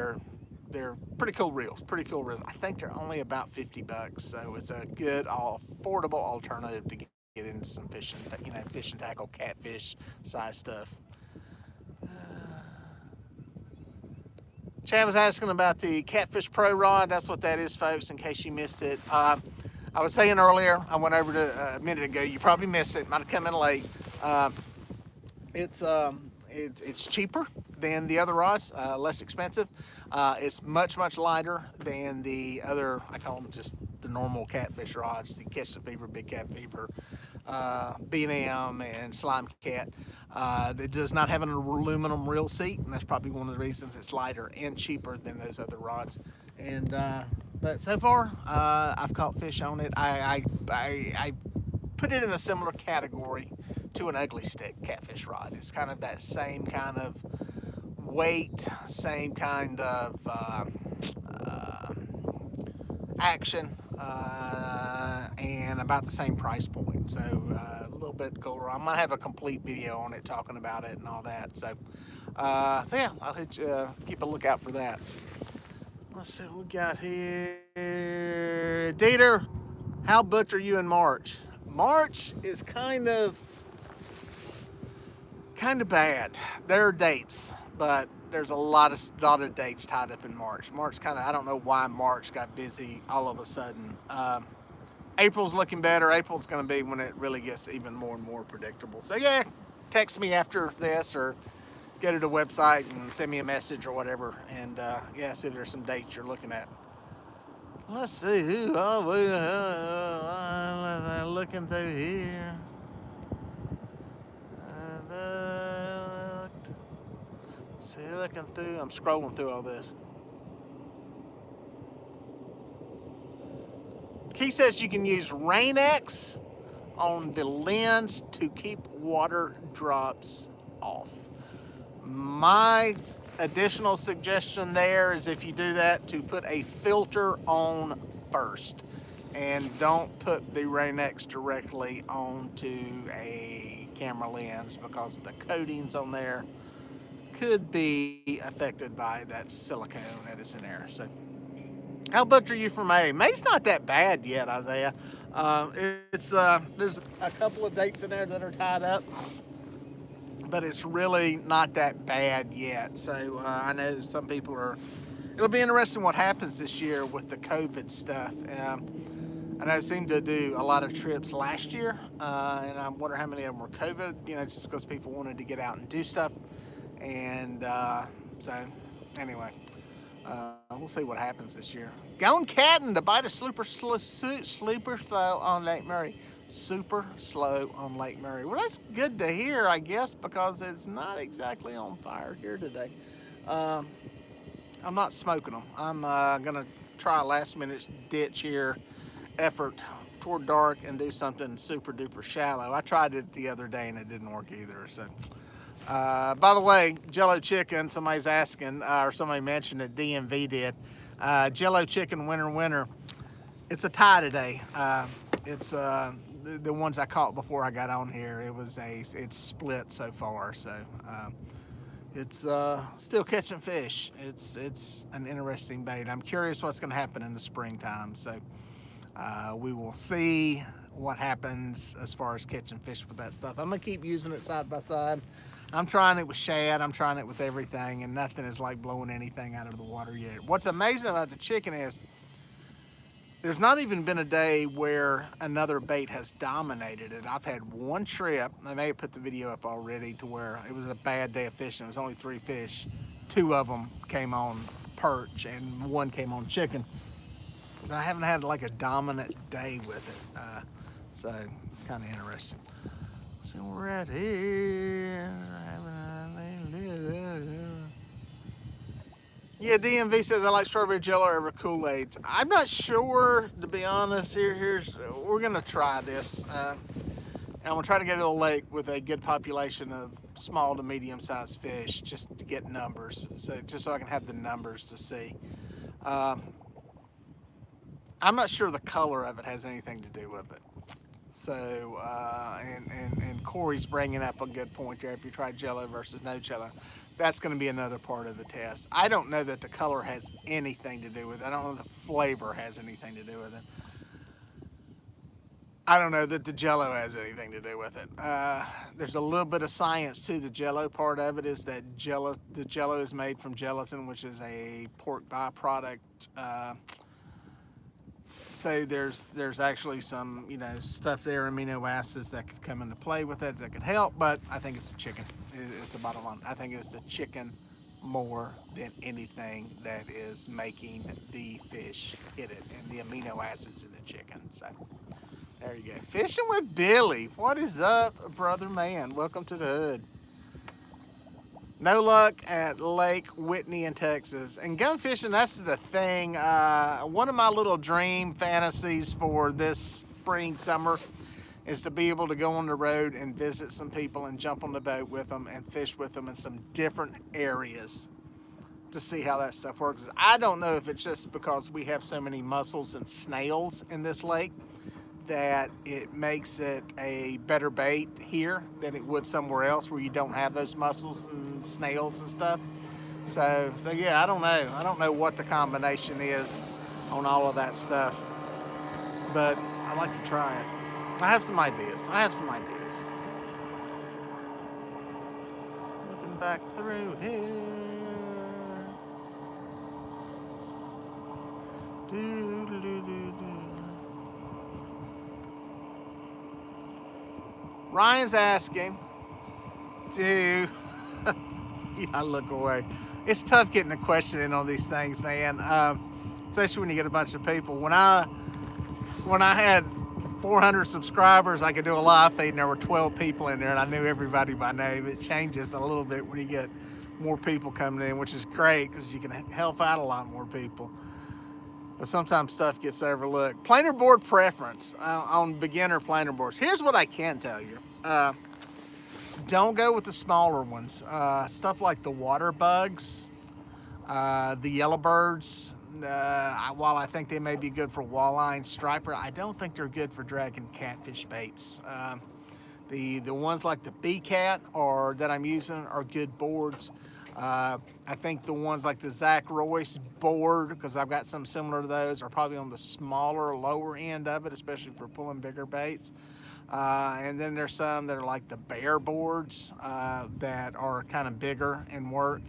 pretty cool reels. Pretty cool reels. I think they're only about 50 bucks, so it's a good, affordable alternative to get into some fishing, fish and tackle, catfish size stuff. Chad was asking about the Catfish Pro Rod. That's what that is, folks, in case you missed it. I was saying earlier, I went over to a minute ago. You probably missed it. Might have come in late. It's cheaper than the other rods, less expensive. It's much lighter than the other. I call them just the normal catfish rods, the Catch the Fever, Big Cat Fever, B&M, and Slime Cat. It does not have an aluminum reel seat, and that's probably one of the reasons it's lighter and cheaper than those other rods. And but so far, I've caught fish on it. I put it in a similar category to an ugly stick catfish rod. It's kind of that same kind of weight, same kind of action, and about the same price point. So a little bit cooler. I'm gonna have a complete video on it, talking about it and all that. So yeah, I'll hit you, keep a lookout for that. Let's see what we got here. Dieter, how booked are you in March? March is kind of bad. There are dates, but there's a lot of dates tied up in March. March kind of, I don't know why March got busy all of a sudden. April's looking better. April's going to be when it really gets even more and more predictable. So yeah, text me after this or go to the website and send me a message or whatever. And yeah, see if there's some dates you're looking at. Let's see who are we looking through here. See, looking through, I'm scrolling through all this. Key says you can use Rain-X on the lens to keep water drops off. My additional suggestion there is, if you do that, to put a filter on first, and don't put the Rain-X directly onto a camera lens, because the coatings on there could be affected by that silicone that is in there. So how booked are you for May? May's not that bad yet, Isaiah. There's a couple of dates in there that are tied up, but it's really not that bad yet. So I know some people are, it'll be interesting what happens this year with the COVID stuff. I know I seemed to do a lot of trips last year, and I wonder how many of them were COVID, just because people wanted to get out and do stuff. And so anyway, we'll see what happens this year. Going catting to bite a super slow on Lake Murray. Super slow on Lake Murray. Well, that's good to hear, I guess, because it's not exactly on fire here today. I'm not smoking them. I'm gonna try a last minute ditch here effort toward dark and do something super duper shallow. I tried it the other day and it didn't work either. So by the way, Jello Chicken, somebody's asking, or somebody mentioned that DMV did. Jello Chicken winner. It's a tie today. It's the ones I caught before I got on here. It's split so far. So it's still catching fish. It's an interesting bait. I'm curious what's going to happen in the springtime. So we will see what happens as far as catching fish with that stuff. I'm gonna keep using it side by side. I'm trying it with shad, I'm trying it with everything, and nothing is like blowing anything out of the water yet. What's amazing about the chicken is there's not even been a day where another bait has dominated it. I've had one trip, I may have put the video up already, to where it was a bad day of fishing. It was only 3 fish. 2 of them came on perch and 1 came on chicken. But I haven't had like a dominant day with it. So it's kind of interesting. So we're at here. Yeah, DMV says I like strawberry jello over Kool-Aid. I'm not sure, to be honest. We're gonna try this. And I'm gonna try to get to a lake with a good population of small to medium-sized fish, just to get numbers. Just so I can have the numbers to see. I'm not sure the color of it has anything to do with it. So, and Corey's bringing up a good point there. If you try jello versus no jello, that's going to be another part of the test. I don't know that the color has anything to do with it. I don't know the flavor has anything to do with it. I don't know that the jello has anything to do with it. There's a little bit of science to the jello part of it. Is that the jello is made from gelatin, which is a pork byproduct. So there's actually some stuff there, amino acids, that could come into play with it that could help, but I think it's the chicken is the bottom line. I think it's the chicken more than anything that is making the fish hit it, and the amino acids in the chicken. So there you go. Fishing with Billy. What is up, brother man? Welcome to the hood. No luck at Lake Whitney in Texas. And gun fishing, that's the thing. One of my little dream fantasies for this spring, summer is to be able to go on the road and visit some people and jump on the boat with them and fish with them in some different areas to see how that stuff works. I don't know if it's just because we have so many mussels and snails in this lake that it makes it a better bait here than it would somewhere else where you don't have those mussels and snails and stuff. So yeah, I don't know. I don't know what the combination is on all of that stuff, but I'd like to try it. I have some ideas. Looking back through here. Ryan's asking to I look away. It's tough getting a question in on these things, man. Especially when you get a bunch of people. When I had 400 subscribers, I could do a live feed and there were 12 people in there and I knew everybody by name. It changes a little bit when you get more people coming in, which is great because you can help out a lot more people. But sometimes stuff gets overlooked. Planer board preference on beginner planer boards. Here's what I can tell you. Don't go with the smaller ones. Stuff like the water bugs, the yellowbirds. While I think they may be good for walleye and striper, I don't think they're good for dragging catfish baits. The ones like the B-Cat or that I'm using are good boards. I think the ones like the Zach Royce board, because I've got some similar to those, are probably on the smaller, lower end of it, especially for pulling bigger baits. And then there's some that are like the bear boards that are kind of bigger and work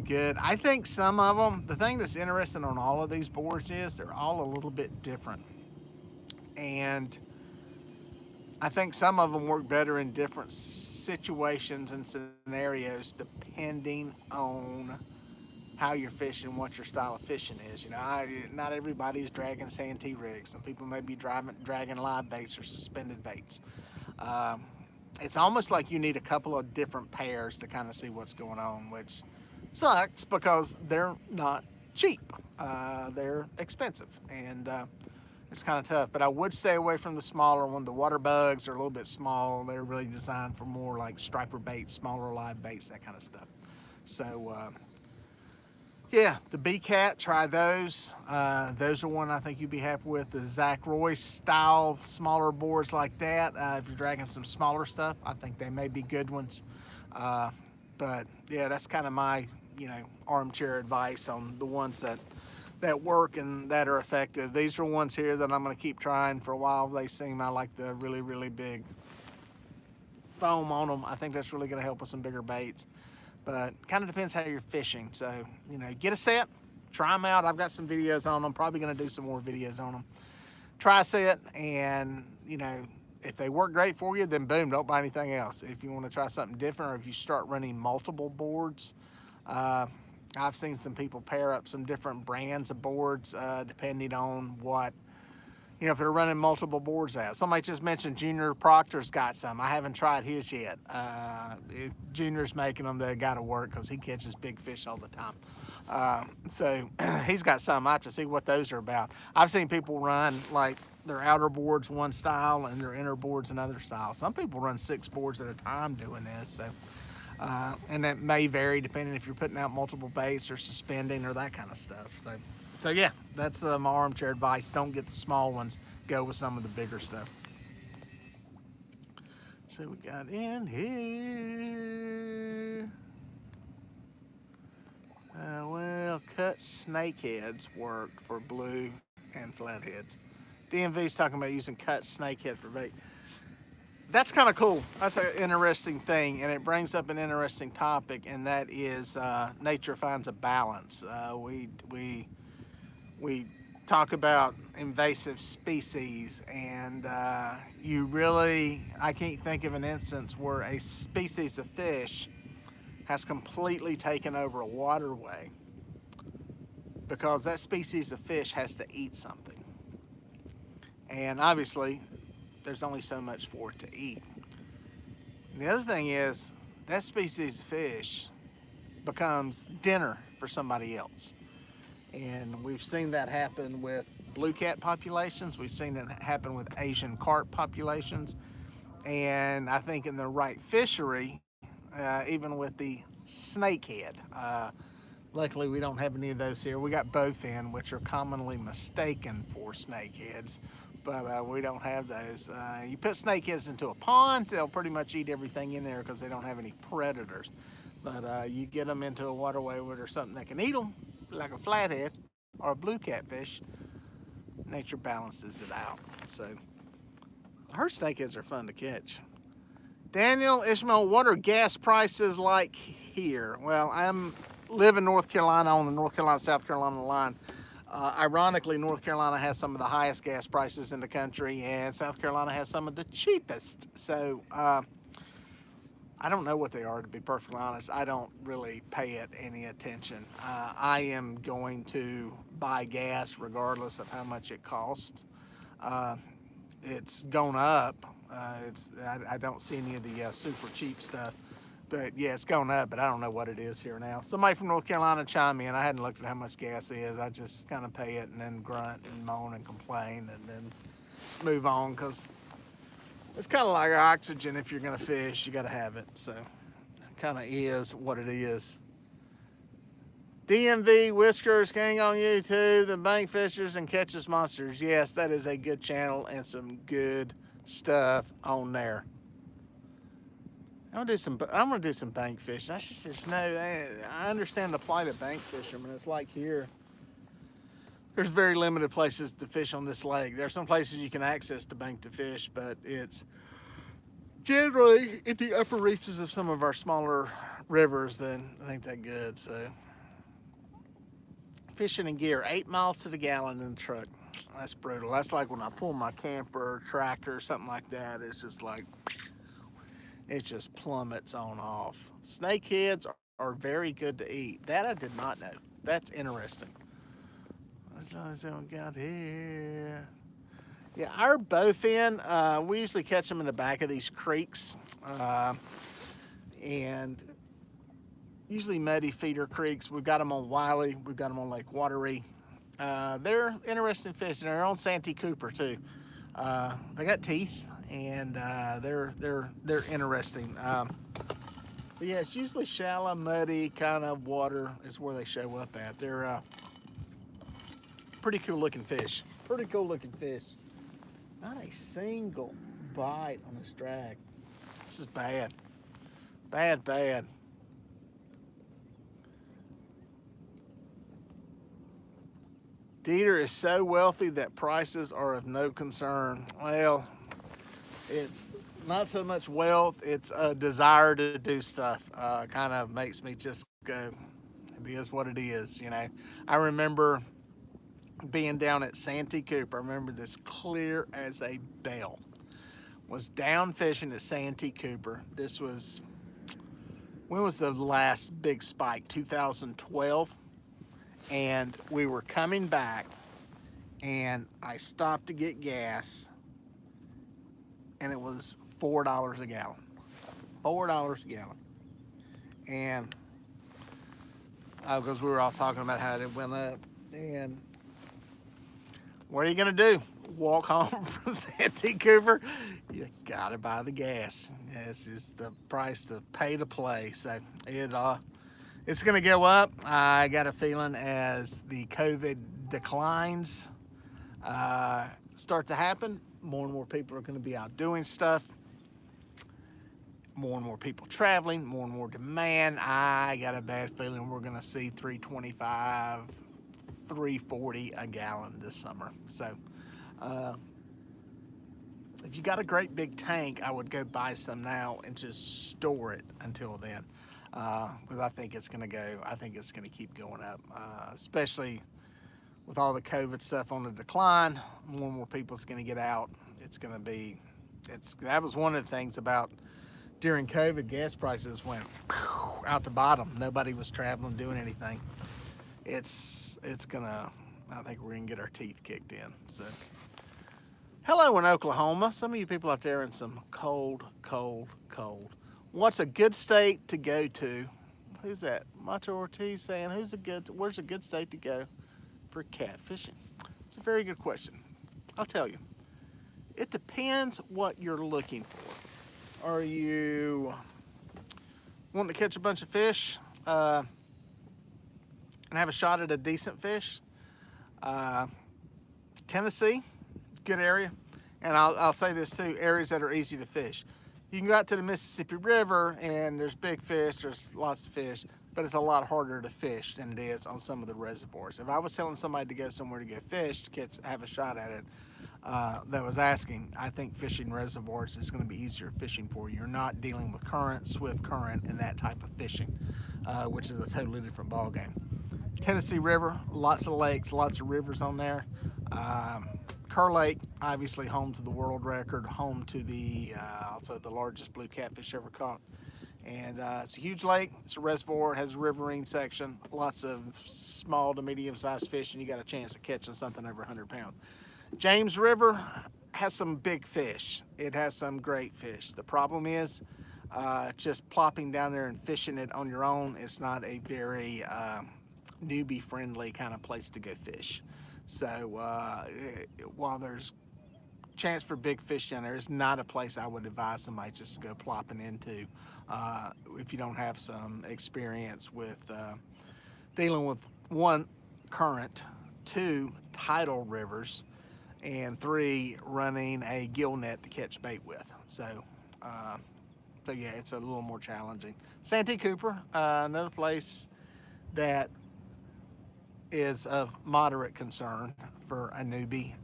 good. I think some of them, the thing that's interesting on all of these boards is they're all a little bit different. And I think some of them work better in different situations and scenarios depending on how you're fishing, what your style of fishing is. You know, not everybody's dragging Santee rigs. Some people may be dragging live baits or suspended baits. It's almost like you need a couple of different pairs to kind of see what's going on, which sucks because they're not cheap. They're expensive, and it's kind of tough. But I would stay away from the smaller one. The water bugs are a little bit small. They're really designed for more like striper baits, smaller live baits, that kind of stuff. So yeah, the B-Cat, try those. Those are one I think you'd be happy with. The Zach Royce style smaller boards like that. If you're dragging some smaller stuff, I think they may be good ones. But yeah, that's kind of my, armchair advice on the ones that work and that are effective. These are ones here that I'm going to keep trying for a while. They seem, I like the really, really big foam on them. I think that's really going to help with some bigger baits. But kind of depends how you're fishing. So, get a set, try them out. I've got some videos on them. Probably going to do some more videos on them. Try a set, and, if they work great for you, then boom, don't buy anything else. If you want to try something different, or if you start running multiple boards, I've seen some people pair up some different brands of boards depending on what, if they're running multiple boards out. Somebody just mentioned Junior Proctor's got some. I haven't tried his yet. If Junior's making them, they got to work because he catches big fish all the time. So he's got some. I have to see what those are about. I've seen people run like their outer boards one style and their inner boards another style. Some people run 6 boards at a time doing this. So. And that may vary depending if you're putting out multiple baits or suspending or that kind of stuff. So yeah, that's my armchair advice. Don't get the small ones. Go with some of the bigger stuff. So we got in here. Well, cut snakeheads worked for blue and flatheads. DMV's talking about using cut snakehead for bait. That's kind of cool. That's an interesting thing, and it brings up an interesting topic, and that is nature finds a balance. We talk about invasive species, and I can't think of an instance where a species of fish has completely taken over a waterway because that species of fish has to eat something. And obviously, there's only so much for it to eat. And the other thing is, that species of fish becomes dinner for somebody else. And we've seen that happen with blue cat populations. We've seen it happen with Asian carp populations. And I think in the right fishery, even with the snakehead, luckily we don't have any of those here. We got bowfin, which are commonly mistaken for snakeheads, but we don't have those. You put snakeheads into a pond, they'll pretty much eat everything in there because they don't have any predators. But you get them into a waterway where there's something that can eat them, like a flathead or a blue catfish, nature balances it out. So I heard snakeheads are fun to catch. Daniel Ishmael, what are gas prices like here? Well, I'm live in North Carolina on the North Carolina-South Carolina line. Ironically, North Carolina has some of the highest gas prices in the country, and South Carolina has some of the cheapest. So I don't know what they are, to be perfectly honest. I don't really pay it any attention. I am going to buy gas regardless of how much it costs. It's gone up. I don't see any of the super cheap stuff. But yeah, it's gone up, but I don't know what it is here now. Somebody from North Carolina chime in. I hadn't looked at how much gas is. I just kind of pay it and then grunt and moan and complain and then move on, because it's kind of like oxygen. If you're going to fish, you got to have it. So it kind of is what it is. DMV Whiskers Gang on YouTube, the Bank Fishers and Catches Monsters. Yes, that is a good channel and some good stuff on there. I'm gonna do some bank fishing. I just know, I understand the plight of bank fishermen. It's like here, there's very limited places to fish on this lake. There are some places you can access the bank to fish, but it's generally at the upper reaches of some of our smaller rivers that ain't that good. So fishing and gear, 8 miles to the gallon in the truck. That's brutal. That's like when I pull my camper or tractor or something like that. It's just like, it just plummets on off. Snakeheads are very good to eat. That I did not know. That's interesting. What's we got here? Yeah, our bowfin, we usually catch them in the back of these creeks. And usually muddy feeder creeks. We've got them on Wylie. We've got them on Lake Wylie. They're interesting fish. They're on Santee Cooper too. They got teeth, and they're interesting. But yeah, it's usually shallow, muddy kind of water is where they show up at. They're pretty cool looking fish. Pretty cool looking fish. Not a single bite on this drag. This is bad. Bad, bad. Dieter is so wealthy that prices are of no concern. Well, it's not so much wealth, it's a desire to do stuff. Kind of makes me just go, it is what it is, you know. I remember being down at Santee Cooper. I remember this clear as a bell. Was down fishing at Santee Cooper. This was, when was the last big spike? 2012. And we were coming back, and I stopped to get gas, and it was $4 a gallon. $4 a gallon. And because we were all talking about how it went up. And what are you going to do? Walk home from Santee Cooper? You got to buy the gas. This is the price to pay to play. So it's going to go up. I got a feeling as the COVID declines start to happen, more and more people are going to be out doing stuff. More and more people traveling, more and more demand. I got a bad feeling we're going to see $3.25, $3.40 a gallon this summer. So if you got a great big tank, I would go buy some now and just store it until then. Because I think it's going to keep going up, especially with all the COVID stuff on the decline. More and more people's going to get out. That was one of the things about during COVID, gas prices went out the bottom. Nobody was traveling, doing anything. It's gonna, I think we're gonna get our teeth kicked in. So, hello in Oklahoma. Some of you people out there in some cold, cold, cold. What's a good state to go to? Who's that? Macho Ortiz saying, where's a good state to go for catfishing? It's a very good question. I'll tell you. It depends what you're looking for. Are you wanting to catch a bunch of fish and have a shot at a decent fish? Tennessee, good area. And I'll say this too, areas that are easy to fish. You can go out to the Mississippi River and there's big fish, there's lots of fish, but it's a lot harder to fish than it is on some of the reservoirs. If I was telling somebody to go somewhere to go fish, to have a shot at it, that was asking, I think fishing reservoirs is going to be easier fishing for you. You're not dealing with current, swift current, and that type of fishing, which is a totally different ball game. Tennessee River, lots of lakes, lots of rivers on there. Kerr Lake, obviously home to the world record, home to the also the largest blue catfish ever caught. And it's a huge lake, it's a reservoir, it has a riverine section, lots of small to medium-sized fish, and you got a chance of catching something over 100 pounds. James River has some big fish. It has some great fish. The problem is just plopping down there and fishing it on your own. It's not a very newbie-friendly kind of place to go fish. So while there's chance for big fish down there, it's not a place I would advise somebody just to go plopping into if you don't have some experience with dealing with 1, current, 2, tidal rivers, and 3, running a gill net to catch bait with. So yeah, it's a little more challenging. Santee Cooper, another place that is of moderate concern for a newbie.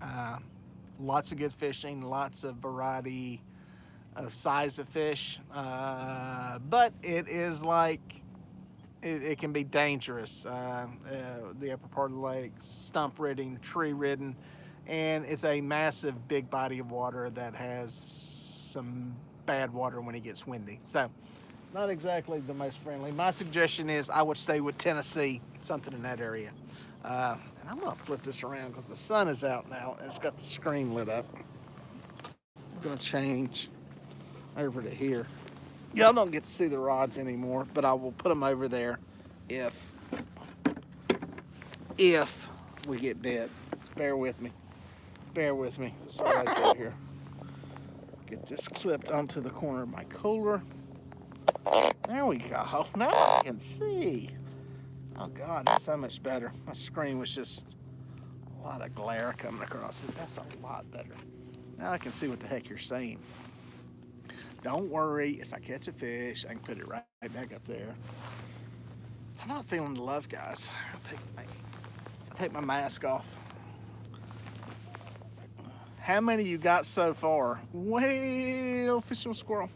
Lots of good fishing, lots of variety of size of fish, but it is like, it can be dangerous. The upper part of the lake, stump ridden, tree ridden, and it's a massive big body of water that has some bad water when it gets windy. So not exactly the most friendly. My suggestion is I would stay with Tennessee, something in that area. And I'm gonna flip this around because the sun is out now and it's got the screen lit up. I'm gonna change over to here. Y'all don't get to see the rods anymore, but I will put them over there if we get bit. Just bear with me. Bear with me. This is what I do here. Get this clipped onto the corner of my cooler. There we go. Now I can see. Oh God, it's so much better. My screen was just a lot of glare coming across it. That's a lot better. Now I can see what the heck you're saying. Don't worry, if I catch a fish, I can put it right back up there. I'm not feeling the love, guys. I'll take my mask off. How many you got so far? Well, fishing with squirrel.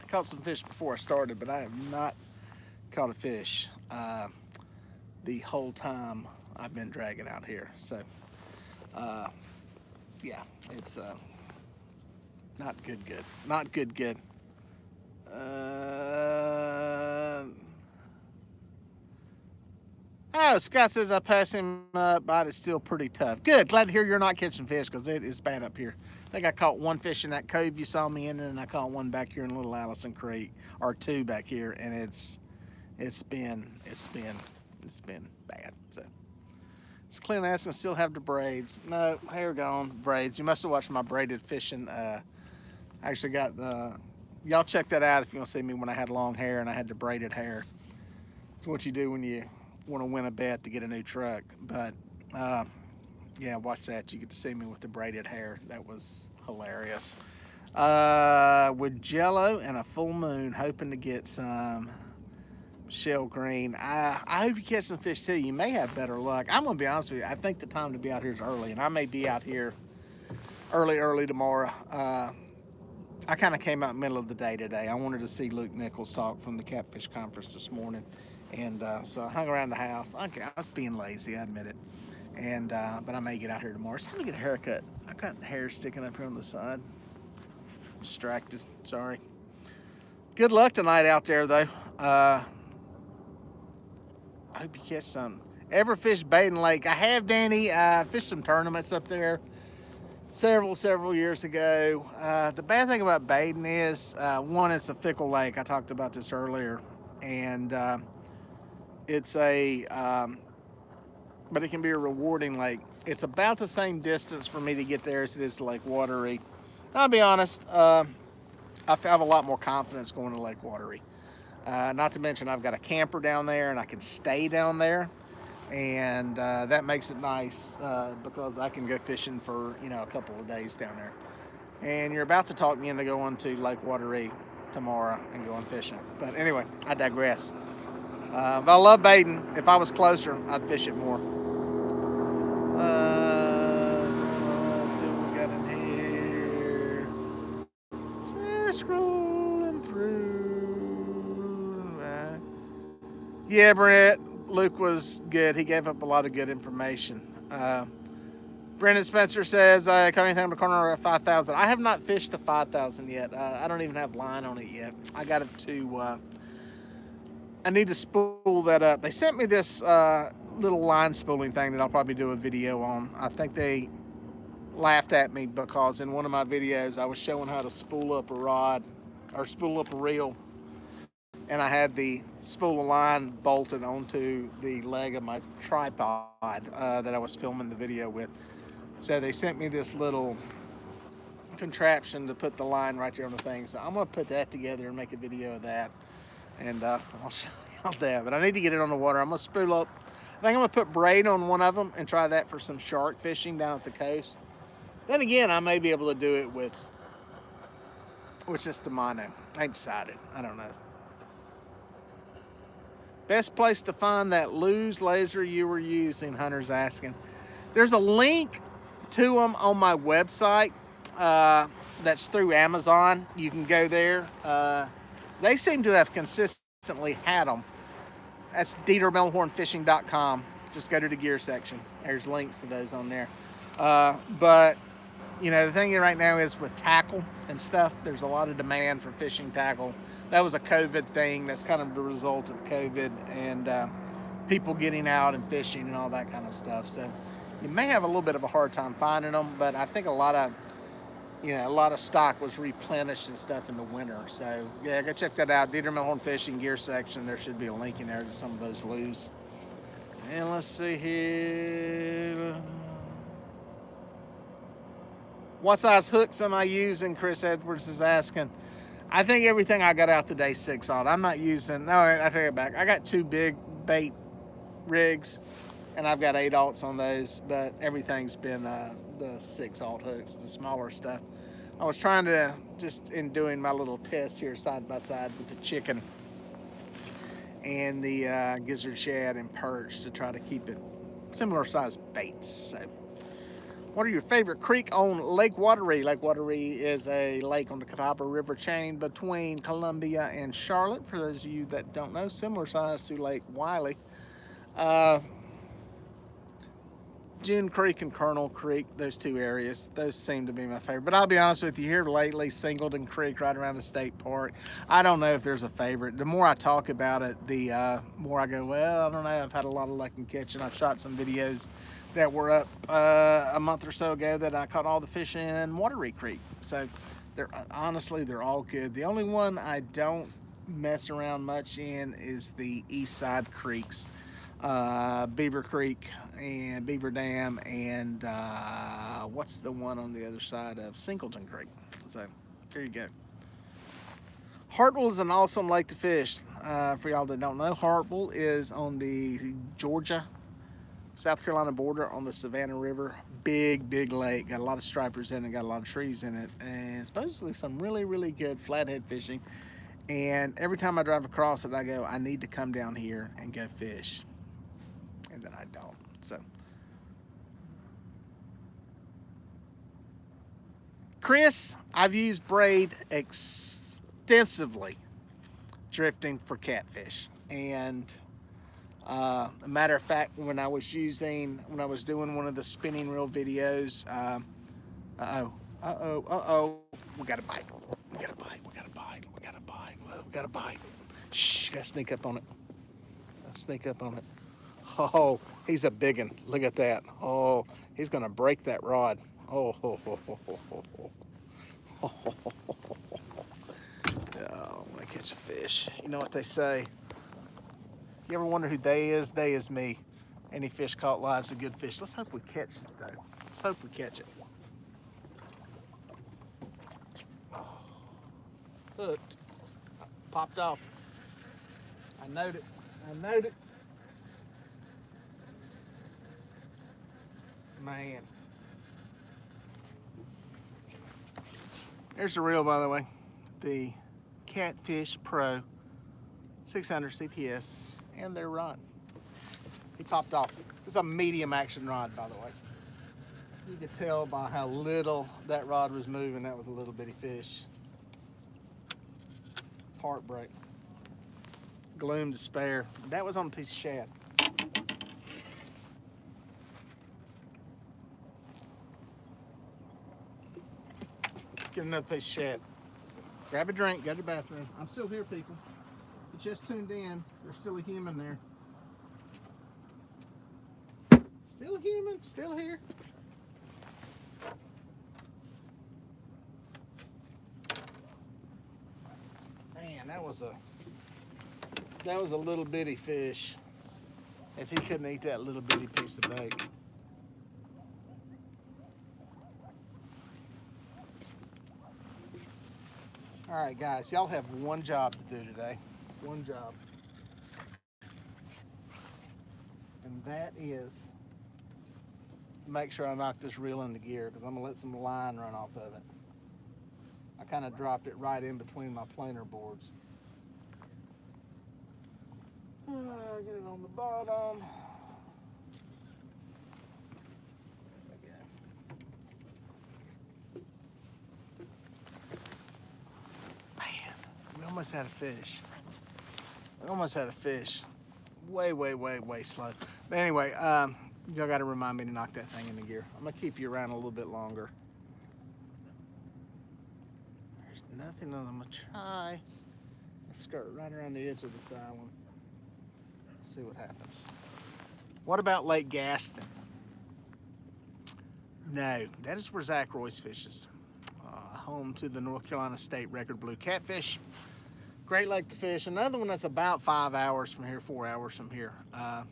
I caught some fish before I started, but I have not caught a fish the whole time I've been dragging out here. So, yeah, it's not good. Not good. Oh, Scott says I pass him up, but it's still pretty tough. Good. Glad to hear you're not catching fish because it is bad up here. I think I caught 1 fish in that cove you saw me in, and I caught 1 back here in Little Allison Creek, or 2 back here, and it's been bad. So it's Clint asking, still have the braids? No, hair gone, braids. You must have watched my braided fishing. I actually got y'all check that out if you want to see me when I had long hair and I had the braided hair. It's what you do when you want to win a bet to get a new truck. But yeah, watch that. You get to see me with the braided hair. That was hilarious. With jello and a full moon, hoping to get some shell green. I hope you catch some fish too. You may have better luck. I'm gonna be honest with you, I think the time to be out here is early, and I may be out here early tomorrow. I kind of came out middle of the day today. I wanted to see Luke Nichols talk from the Catfish conference this morning, and so I hung around the house. I was being lazy, I admit it, and but I may get out here tomorrow. It's time to get a haircut. I've got hair sticking up here on the side. Distracted, sorry. Good luck tonight out there though. I hope you catch something. Ever fish Baden Lake? I have, Danny. I fished some tournaments up there several years ago. The bad thing about Baden is, one, it's a fickle lake. I talked about this earlier, and it's but it can be a rewarding lake. It's about the same distance for me to get there as it is to Lake Wylie. I'll be honest, I have a lot more confidence going to Lake Wylie. Not to mention I've got a camper down there and I can stay down there, and that makes it nice because I can go fishing for a couple of days down there. And you're about to talk me into going to Lake Wylie tomorrow and going fishing. But anyway, I digress. But I love Baden. If I was closer, I'd fish it more. Let's see what we got in here. Just scrolling through. Yeah, Brent. Luke was good. He gave up a lot of good information. Brendan Spencer says, caught anything on the corner at 5,000. I have not fished to 5,000 yet. I don't even have line on it yet. I got it to, I need to spool that up. They sent me this little line spooling thing that I'll probably do a video on. I think they laughed at me because in one of my videos I was showing how to spool up a rod or spool up a reel, and I had the spool of line bolted onto the leg of my tripod that I was filming the video with. So they sent me this little contraption to put the line right there on the thing. So I'm going to put that together and make a video of that, and I'll show you that. But I need to get it on the water. I'm going to spool up. I think I'm going to put braid on one of them and try that for some shark fishing down at the coast. Then again, I may be able to do it with just the mono. I ain't decided. I don't know. Best place to find that lose laser you were using, Hunter's asking. There's a link to them on my website that's through Amazon. You can go there. They seem to have consistently had them. That's DieterMelhornFishing.com. Just go to the gear section. There's links to those on there. But the thing right now is with tackle and stuff, there's a lot of demand for fishing tackle. That was a COVID thing. That's kind of the result of COVID and people getting out and fishing and all that kind of stuff. So you may have a little bit of a hard time finding them, but I think a lot of stock was replenished and stuff in the winter. So yeah, go check that out. Dieter Melhorn Fishing gear section. There should be a link in there to some of those lures. And let's see here. What size hooks am I using? Chris Edwards is asking. I think everything I got out today 6/0. I'm not using. No, I take it back. I got 2 big bait rigs, and I've got 8/0 on those. But everything's been the 6/0 hooks, the smaller stuff. I was trying to just in doing my little test here side by side with the chicken and the gizzard shad and perch to try to keep it similar size baits. So, what are your favorite creek on Lake Wylie? Lake Wylie is a lake on the Catawba River chain between Columbia and Charlotte. For those of you that don't know, similar size to Lake Wylie. June Creek and Colonel Creek, those 2 areas, those seem to be my favorite. But I'll be honest with you, here lately, Singleton Creek right around the state park, I don't know if there's a favorite. The more I talk about it, the more I go, well, I don't know. I've had a lot of luck in catching. I've shot some videos that were up a month or so ago that I caught all the fish in Watery Creek. So honestly, they're all good. The only one I don't mess around much in is the east side creeks. Beaver Creek and Beaver Dam and what's the one on the other side of Singleton Creek. So there you go. Hartwell is an awesome lake to fish. For y'all that don't know, Hartwell is on the Georgia South Carolina border on the Savannah River. Big lake. Got a lot of stripers in it, got a lot of trees in it, and supposedly some really good flathead fishing. And every time I drive across it, I go, I need to come down here and go fish. And then I don't. So, Chris, I've used braid extensively drifting for catfish. And a matter of fact, when I was doing one of the spinning reel videos, we got a bite. We got a bite. Shh, gotta sneak up on it. Gotta sneak up on it. Oh, he's a big one. Look at that. Oh, he's gonna break that rod. Oh, ho, ho, ho, ho, ho, ho. Oh, I want to catch a fish. You know what they say? You ever wonder who they is? They is me. Any fish caught live's a good fish. Let's hope we catch it, though. Let's hope we catch it. Hooked. Popped off. I knowed it. I knowed it. Man. There's the reel, by the way. The Catfish Pro 600 CTS and their rod. He popped off. It's a medium action rod, by the way. You could tell by how little that rod was moving, that was a little bitty fish. It's heartbreak. Gloom, despair. That was on a piece of shad. Get another piece of shad. Grab a drink, go to the bathroom. I'm still here, people. You just tuned in. There's still a human there. Still a human, still here. Man, that was a little bitty fish. If he couldn't eat that little bitty piece of bait. All right, guys, y'all have one job to do today. One job. And that is make sure I knock this reel into gear because I'm going to let some line run off of it. I kind of dropped it right in between my planer boards. Get it on the bottom. We almost had a fish. We almost had a fish. Way slow. But anyway, y'all got to remind me to knock that thing into gear. I'm going to keep you around a little bit longer. There's nothing on. I'm going to try. Let's skirt right around the edge of this island. See what happens. What about Lake Gaston? No, that is where Zach Royce fishes. Home to the North Carolina State record blue catfish. Great lake to fish. Another one that's about 5 hours from here, 4 hours from here. I'd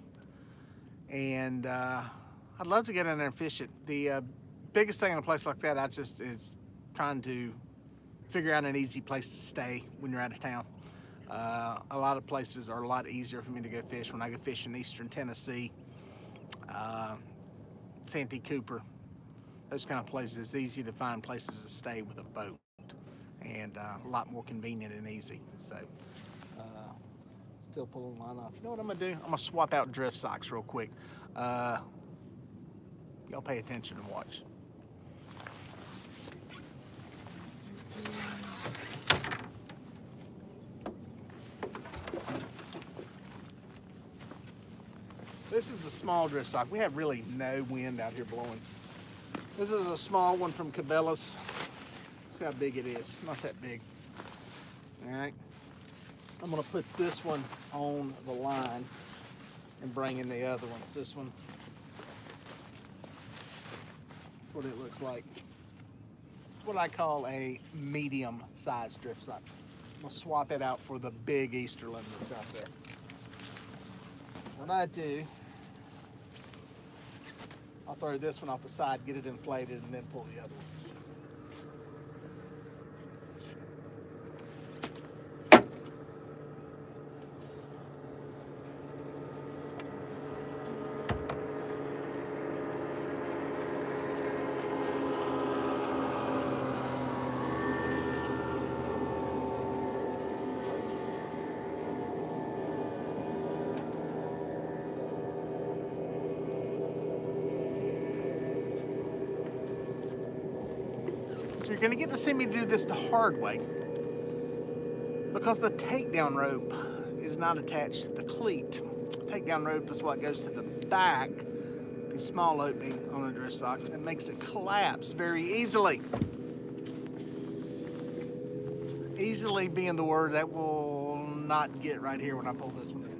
love to get in there and fish it. The biggest thing in a place like that, is trying to figure out an easy place to stay when you're out of town. A lot of places are a lot easier for me to go fish. When I go fish in eastern Tennessee, Santee, Cooper, those kind of places, it's easy to find places to stay with a boat and a lot more convenient and easy. So, still pulling the line off. You know what I'm gonna do? I'm gonna swap out drift socks real quick. Y'all pay attention and watch. This is the small drift sock. We have really no wind out here blowing. This is a small one from Cabela's. See how big it is. Not that big. All right. I'm gonna put this one on the line and bring in the other ones. This one. That's what it looks like. It's what I call a medium-sized drift sock. I'm gonna swap it out for the big Easterland that's out there. What I do, I'll throw this one off the side, get it inflated, and then pull the other one. You're going to get to see me do this the hard way because the takedown rope is not attached to the cleat. Takedown rope is what goes to the back, the small opening on the drift sock, that makes it collapse very easily. Easily being the word that will not get right here when I pull this one in.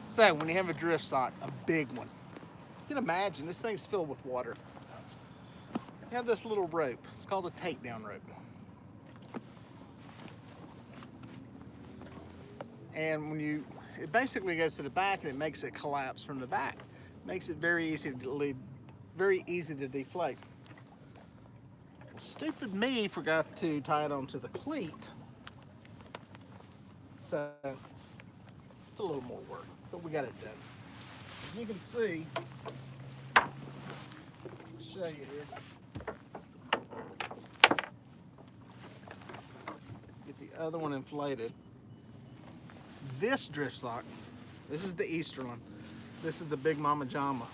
So when you have a drift sock, a big one, you can imagine this thing's filled with water. You have this little rope. It's called a takedown rope. And when it basically goes to the back and it makes it collapse from the back. Makes it very easy to deflate. Well, stupid me forgot to tie it onto the cleat. So it's a little more work, but we got it done. As you can see, I'll show you here. Get the other one inflated. This drift sock, this is the Eastern one. This is the Big Mama Jama.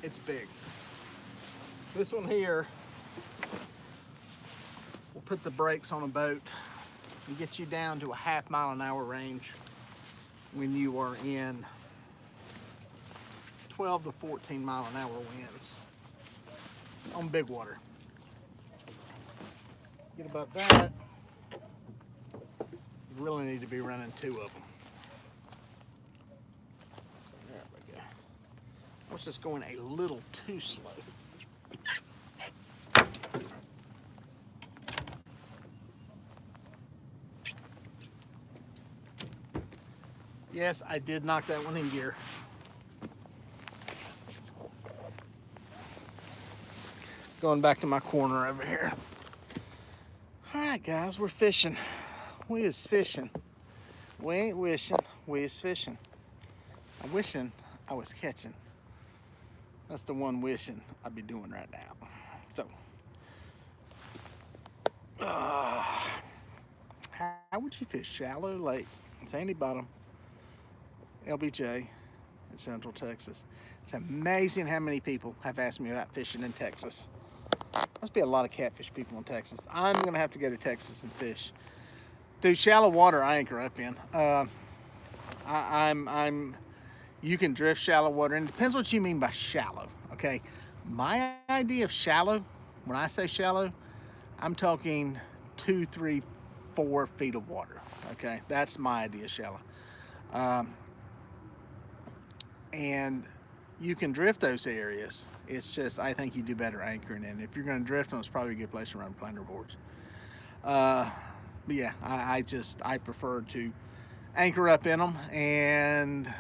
It's big. This one here will put the brakes on a boat and get you down to a half-mile-an-hour range when you are in 12 to 14 mile-an-hour winds on big water. Get above that, you really need to be running 2 of them. So there we go. I was just going a little too slow. Yes, I did knock that one in gear. Going back to my corner over here. All right, guys, we're fishing. We is fishing. We ain't wishing, we is fishing. I'm wishing I was catching. That's the one wishing I'd be doing right now. So, how would you fish shallow lake, sandy bottom, LBJ in Central Texas? It's amazing how many people have asked me about fishing in Texas. Must be a lot of catfish people in Texas. I'm gonna have to go to Texas and fish. Dude, shallow water I anchor up in. You can drift shallow water, and it depends what you mean by shallow, okay? My idea of shallow, when I say shallow, I'm talking 2, 3, 4 feet of water, okay? That's my idea of shallow. And you can drift those areas. It's just, I think you do better anchoring in. If you're gonna drift them, it's probably a good place to run planer boards. But yeah, I prefer to anchor up in them and,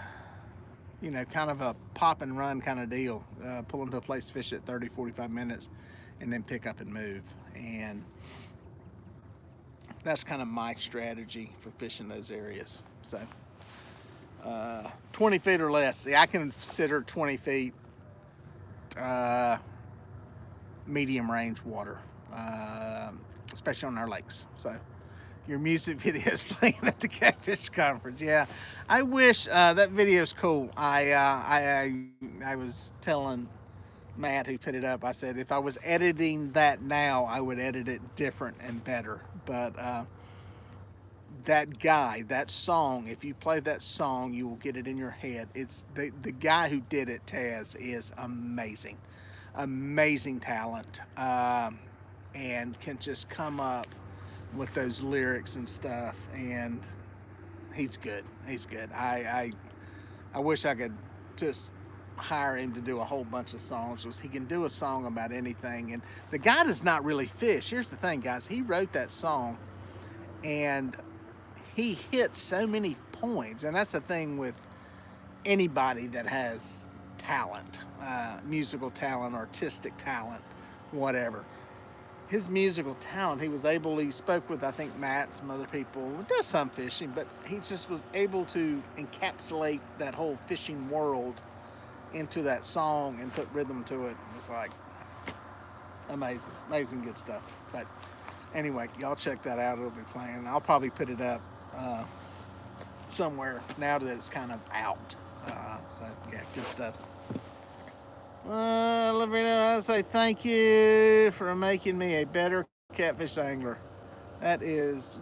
you know, kind of a pop and run kind of deal. Pull them to a place to fish at 30, 45 minutes and then pick up and move. And that's kind of my strategy for fishing those areas. So 20 feet or less. See, I consider 20 feet medium range water, especially on our lakes. So your music video is playing at the Catfish conference. Yeah, I wish that video's cool. I was telling Matt, who put it up, I said if I was editing that now, I would edit it different and better. But that guy, that song, if you play that song, you will get it in your head. It's the guy who did it, Taz, is amazing. Amazing talent, and can just come up with those lyrics and stuff, and he's good. He's good. I wish I could just hire him to do a whole bunch of songs. He can do a song about anything, and the guy does not really fish. Here's the thing, guys. He wrote that song, and he hit so many points, and that's the thing with anybody that has talent, musical talent, artistic talent, whatever. His musical talent, he spoke with, I think, Matt, some other people, does some fishing, but he just was able to encapsulate that whole fishing world into that song and put rhythm to it. It was like amazing, amazing good stuff. But anyway, y'all check that out. It'll be playing. I'll probably put it up somewhere now that it's kind of out. So yeah, good stuff. Let me know. I say thank you for making me a better catfish angler. That is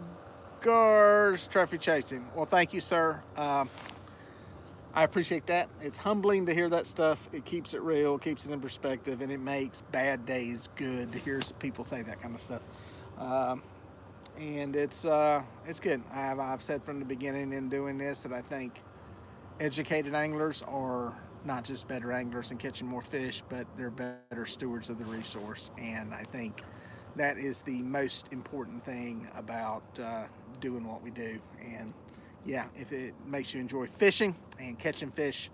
Gars Trophy Chasing. Well, thank you, sir. I appreciate that. It's humbling to hear that stuff. It keeps it real, keeps it in perspective, and it makes bad days good to hear people say that kind of stuff. And it's good. I've said from the beginning in doing this that I think educated anglers are not just better anglers and catching more fish, but they're better stewards of the resource. And I think that is the most important thing about doing what we do. And yeah, if it makes you enjoy fishing and catching fish,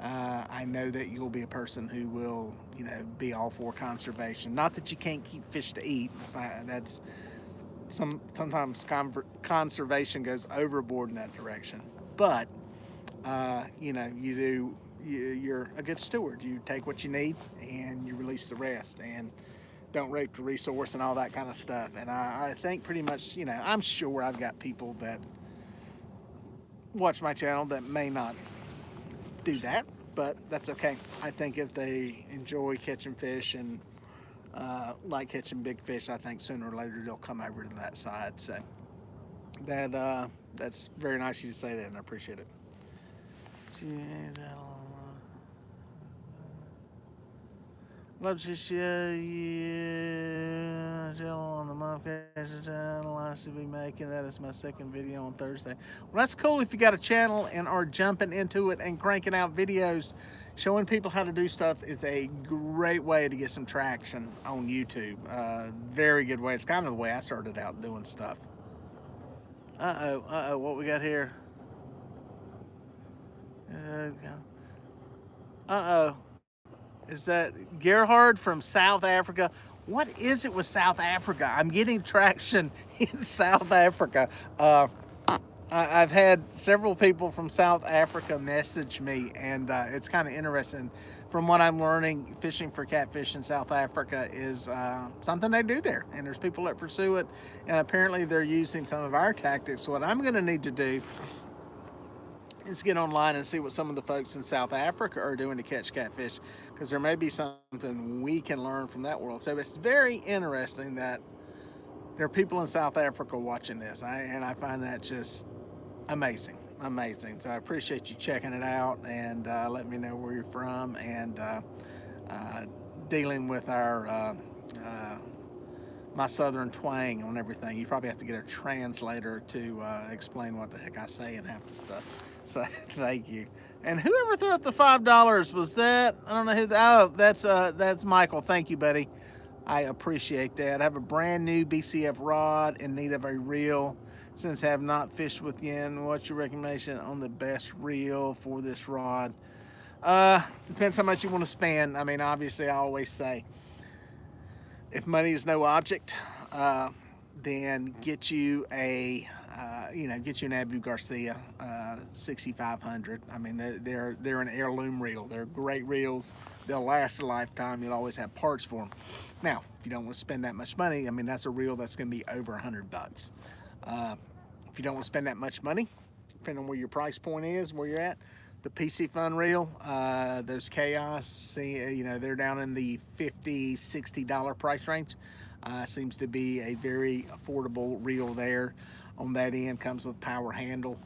I know that you'll be a person who will, be all for conservation. Not that you can't keep fish to eat. That's sometimes conservation goes overboard in that direction. But you're a good steward. You take what you need and you release the rest, and don't rape the resource and all that kind of stuff. And I think pretty much, I'm sure I've got people that watch my channel that may not do that, but that's okay. I think if they enjoy catching fish and like catching big fish, I think sooner or later they'll come over to that side. So that's very nice of you to say that, and I appreciate it. Love to show you on the modification channel I should be making. That is my second video on Thursday. Well, that's cool if you got a channel and are jumping into it and cranking out videos. Showing people how to do stuff is a great way to get some traction on YouTube. Very good way. It's kind of the way I started out doing stuff. What we got here? Is that Gerhard from South Africa? What is it with South Africa? I'm getting traction in South Africa. I've had several people from South Africa message me, and it's kind of interesting. From what I'm learning, fishing for catfish in South Africa is something they do there, and there's people that pursue it, and apparently they're using some of our tactics. What I'm going to need to do is get online and see what some of the folks in South Africa are doing to catch catfish, because there may be something we can learn from that world. So it's very interesting that there are people in South Africa watching this, and I find that just amazing. So I appreciate you checking it out and letting me know where you're from, and dealing with our my southern twang on everything. You probably have to get a translator to explain what the heck I say and half the stuff. So thank you. And whoever threw up the $5, was that? I don't know who. That's Michael. Thank you, buddy. I appreciate that. I have a brand new BCF rod in need of a reel. Since I have not fished with yen, what's your recommendation on the best reel for this rod? Depends how much you want to spend. I mean, obviously, I always say, if money is no object, then get you an Abu Garcia 6500. I mean, they're an heirloom reel. They're great reels. They'll last a lifetime. You'll always have parts for them. Now, if you don't want to spend that much money, I mean, that's a reel that's going to be over $100. If you don't want to spend that much money, depending on where your price point is, where you're at, the PC Fun reel, those Chaos, they're down in the $50, $60 price range. Seems to be a very affordable reel there. On that end, comes with power handle,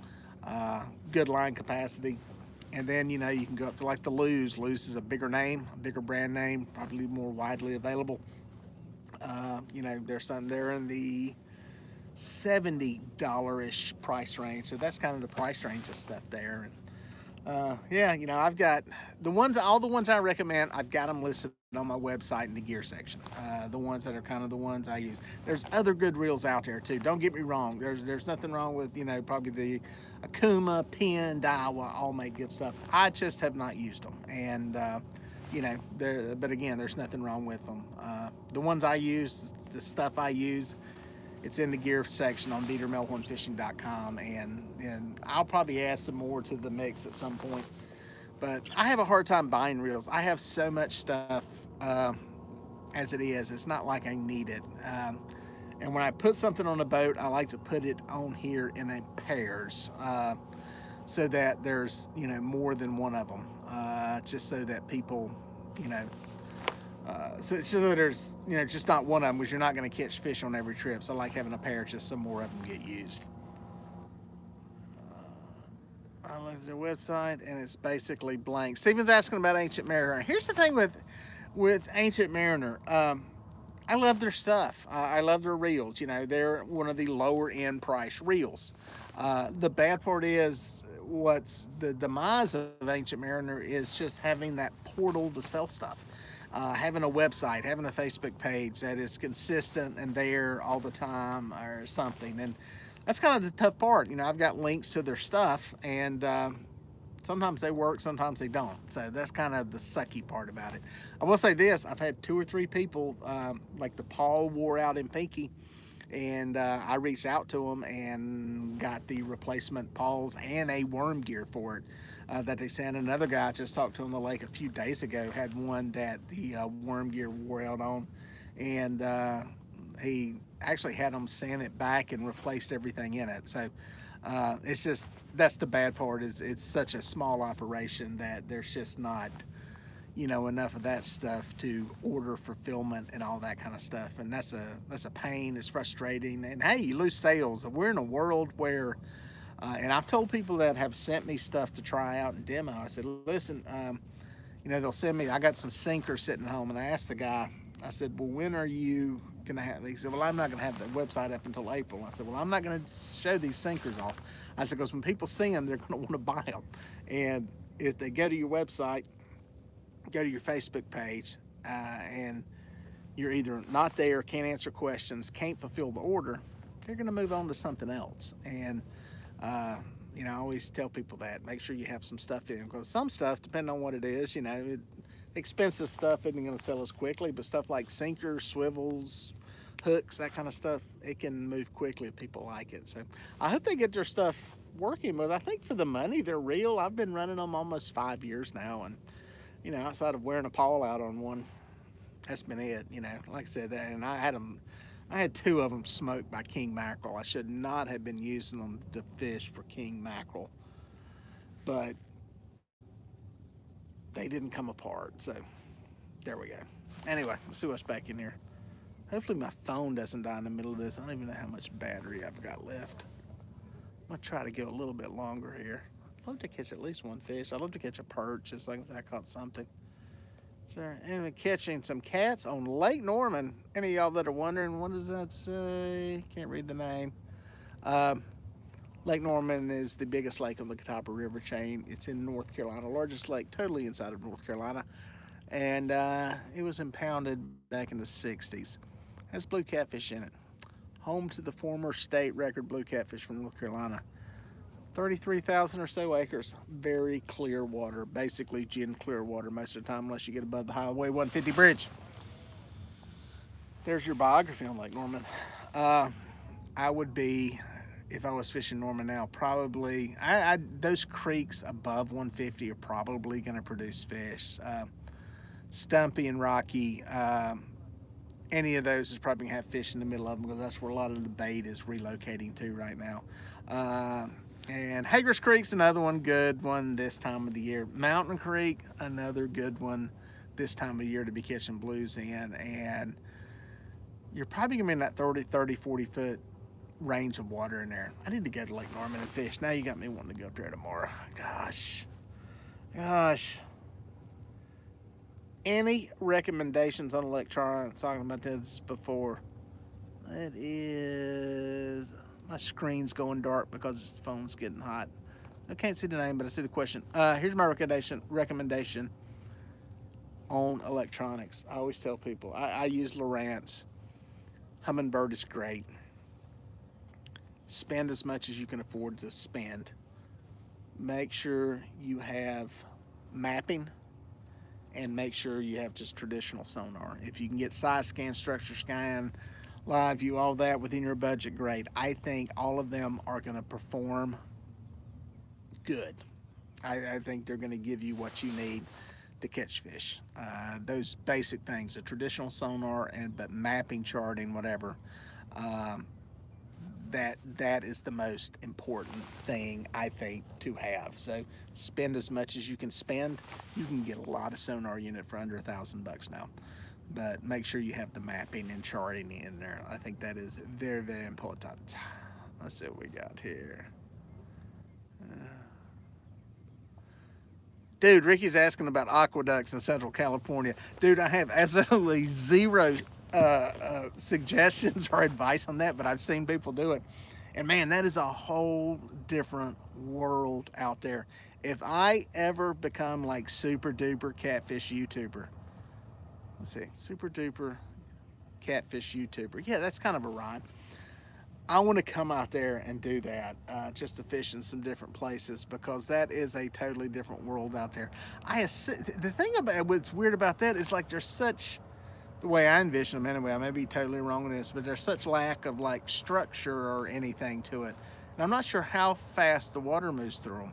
good line capacity. And then, you can go up to like the Luz. Luz is a bigger name, a bigger brand name, probably more widely available. They're in the $70-ish price range. So that's kind of the price range of stuff there. And Yeah, you know, I've got the ones, all the ones I recommend, I've got them listed on my website in the gear section. The ones that are kind of the ones I use. There's other good reels out there too. Don't get me wrong. There's nothing wrong with, you know, probably the Akuma, Penn, Daiwa, all make good stuff. I just have not used them, and you know, but again, there's nothing wrong with them. The ones I use, the stuff I use, it's in the gear section on DieterMelhornFishing.com, and I'll probably add some more to the mix at some point. But I have a hard time buying reels. I have so much stuff as it is. It's not like I need it. And when I put something on a boat, I like to put it on here in a pairs, so that there's, you know, more than one of them, just so that people, you know, so that there's, you know, just not one of them, because you're not going to catch fish on every trip. So I like having a pair just so more of them get used. I looked at their website and it's basically blank. Steven's asking about Ancient Mariner. Here's the thing with Ancient Mariner. I love their stuff. I love their reels. You know, they're one of the lower end price reels. The bad part is, what's the demise of Ancient Mariner is just having that portal to sell stuff. Having a website, having a Facebook page that is consistent and there all the time or something. And that's kind of the tough part. You know, I've got links to their stuff, and sometimes they work, sometimes they don't. So that's kind of the sucky part about it. I will say this: I've had 2 or 3 people, like the Paul wore out in Pinky, and I reached out to them and got the replacement Pauls and a worm gear for it that they sent. Another guy I just talked to on the lake a few days ago had one that the worm gear wore out on, and he actually had them send it back and replaced everything in it. So it's just, that's the bad part, is it's such a small operation that there's just not, you know, enough of that stuff to order fulfillment and all that kind of stuff. And that's a pain. It's frustrating. And hey, you lose sales. We're in a world where, and I've told people that have sent me stuff to try out and demo. I said, listen, you know, they'll send me, I got some sinkers sitting home, and I asked the guy, I said, well, when are you gonna have? He said, well, I'm not gonna have the website up until April. I said, well, I'm not gonna show these sinkers off. I said, because when people see them, they're gonna want to buy them. And if they go to your website, go to your Facebook page, and you're either not there, can't answer questions, can't fulfill the order, they're going to move on to something else. And you know, I always tell people that, make sure you have some stuff in, because some stuff, depending on what it is, you know, expensive stuff isn't going to sell as quickly, but stuff like sinkers, swivels, hooks, that kind of stuff, it can move quickly if people like it. So I hope they get their stuff working. But I think for the money, they're real. I've been running them almost 5 years now, and you know, outside of wearing a pawl out on one, that's been it. You know, like I said, and I had 2 of them smoked by king mackerel. I should not have been using them to fish for king mackerel, but they didn't come apart. So there we go. Anyway, let's see what's back in here. Hopefully my phone doesn't die in the middle of this. I don't even know how much battery I've got left. I'm gonna try to go a little bit longer here. I'd love to catch at least one fish. I'd love to catch a perch, just like I caught something. So, anyway, catching some cats on Lake Norman. Any of y'all that are wondering, what does that say? Can't read the name. Lake Norman is the biggest lake on the Catawba River chain. It's in North Carolina, largest lake totally inside of North Carolina. And it was impounded back in the 60s. Has blue catfish in it. Home to the former state record blue catfish from North Carolina. 33,000 or so acres, very clear water, basically gin clear water most of the time, unless you get above the Highway 150 bridge. There's your biography on Lake Norman. I would be, if I was fishing Norman now, probably, those creeks above 150 are probably going to produce fish. Stumpy and Rocky, any of those is probably going to have fish in the middle of them, because that's where a lot of the bait is relocating to right now. And Hager's Creek's another one, good one this time of the year. Mountain Creek, another good one this time of year to be catching blues in. And you're probably gonna be in that 30, 40 foot range of water in there. I need to go to Lake Norman and fish. Now you got me wanting to go up there tomorrow. Gosh. Any recommendations on electronics? Talking about this before. It is, my screen's going dark because the phone's getting hot. I can't see the name, but I see the question. Here's my recommendation on electronics. I always tell people I use Lowrance. Humminbird is great. Spend as much as you can afford to spend. Make sure you have mapping, and make sure you have just traditional sonar. If you can get size scan, structure scan, live view, all that within your budget, great. I think all of them are going to perform good. I think they're going to give you what you need to catch fish. Those basic things, the traditional sonar and but mapping, charting, whatever. Um, that is the most important thing I think to have. So spend as much as you can spend. You can get a lot of sonar unit for under $1,000 now, but make sure you have the mapping and charting in there. I think that is very, very important. Let's see what we got here. Dude, Ricky's asking about aqueducts in Central California. Dude, I have absolutely zero suggestions or advice on that, but I've seen people do it. And man, that is a whole different world out there. If I ever become like super duper catfish YouTuber, let's see, super duper catfish YouTuber. Yeah, that's kind of a rhyme. I want to come out there and do that, just to fish in some different places, because that is a totally different world out there. The thing about what's weird about that is like there's such, the way I envision them anyway, I may be totally wrong with this, but there's such lack of like structure or anything to it. And I'm not sure how fast the water moves through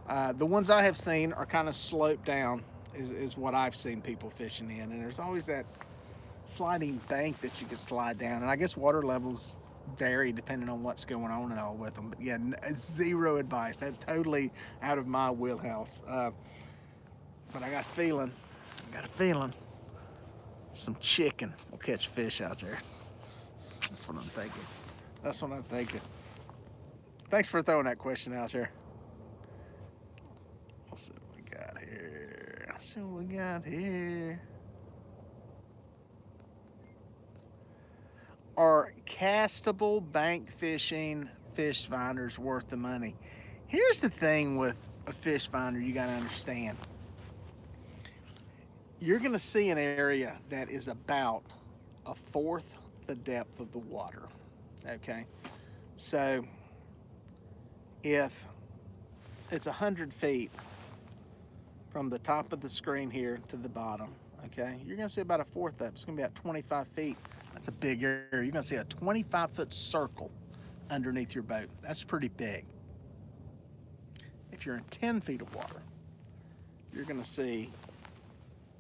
them. The ones I have seen are kind of sloped down, is what I've seen people fishing in. And there's always that sliding bank that you can slide down. And I guess water levels vary depending on what's going on and all with them. But yeah, zero advice. That's totally out of my wheelhouse. But I got a feeling some chicken will catch fish out there. That's what I'm thinking. That's what I'm thinking. Thanks for throwing that question out there. Let's see what we got here. Let's see what we got here. Are castable bank fishing fish finders worth the money? Here's the thing with a fish finder you got to understand. You're going to see an area that is about a fourth the depth of the water. Okay? So if it's 100 feet from the top of the screen here to the bottom, okay, you're going to see about a fourth up. It's going to be about 25 feet. That's a big area. You're going to see a 25-foot circle underneath your boat. That's pretty big. If you're in 10 feet of water, you're going to see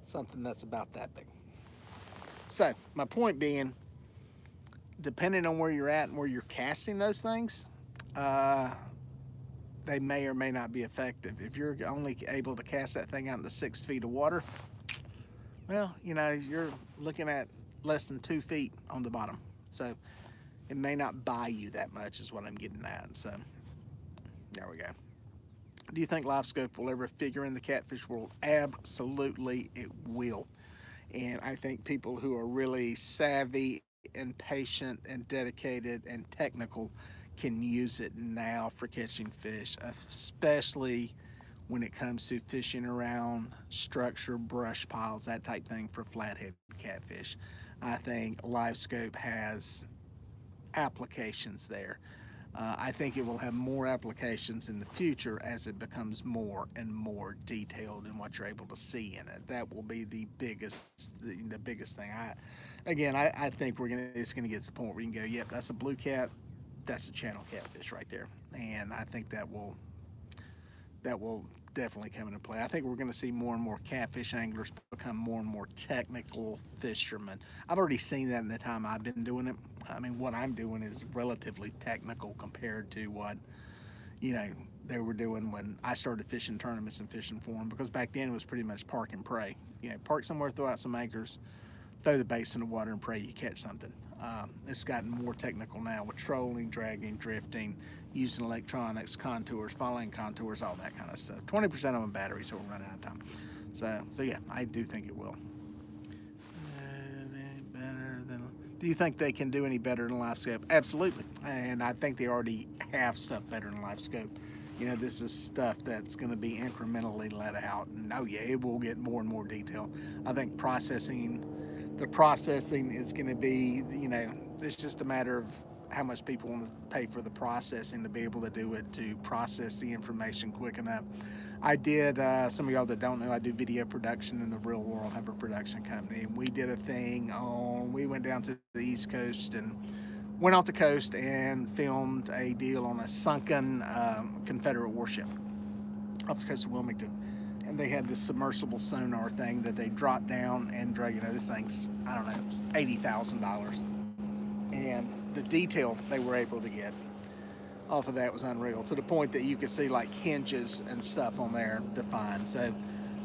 something that's about that big. So my point being, depending on where you're at and where you're casting those things, they may or may not be effective. If you're only able to cast that thing out into 6 feet of water, well, you know, you're looking at less than 2 feet on the bottom. So it may not buy you that much is what I'm getting at. So there we go. Do you think LiveScope will ever figure in the catfish world? Absolutely it will. And I think people who are really savvy and patient and dedicated and technical can use it now for catching fish, especially when it comes to fishing around structure, brush piles, that type thing for flathead catfish. I think LiveScope has applications there. I think it will have more applications in the future as it becomes more and more detailed in what you're able to see in it. That will be the biggest thing. I think it's gonna get to the point where you can go, yep, that's a blue cat, that's a channel catfish right there, and I think that will definitely come into play. I think we're going to see more and more catfish anglers become more and more technical fishermen. I've already seen that in the time I've been doing it. I mean, what I'm doing is relatively technical compared to what, you know, they were doing when I started fishing tournaments and fishing for them, because back then it was pretty much park and pray. You know, park somewhere, throw out some anchors, throw the baits in the water and pray you catch something. It's gotten more technical now with trolling, dragging, drifting, using electronics, contours, following contours, all that kind of stuff. 20% of them battery, so we're running out of time. So yeah, I do think it will. Do you think they can do any better than LiveScope? Absolutely, and I think they already have stuff better than LiveScope. You know, this is stuff that's going to be incrementally let out, and oh yeah, it will get more and more detail. I think the processing is going to be, you know, it's just a matter of how much people want to pay for the processing to be able to do it, to process the information quick enough. I did, some of y'all that don't know, I do video production in the real world, have a production company. And we did a thing we went down to the East Coast and went off the coast and filmed a deal on a sunken Confederate warship off the coast of Wilmington. And they had this submersible sonar thing that they dropped down and drug, you know, this thing's, I don't know, it was $80,000. And the detail they were able to get off of that was unreal, to the point that you could see like hinges and stuff on there defined. So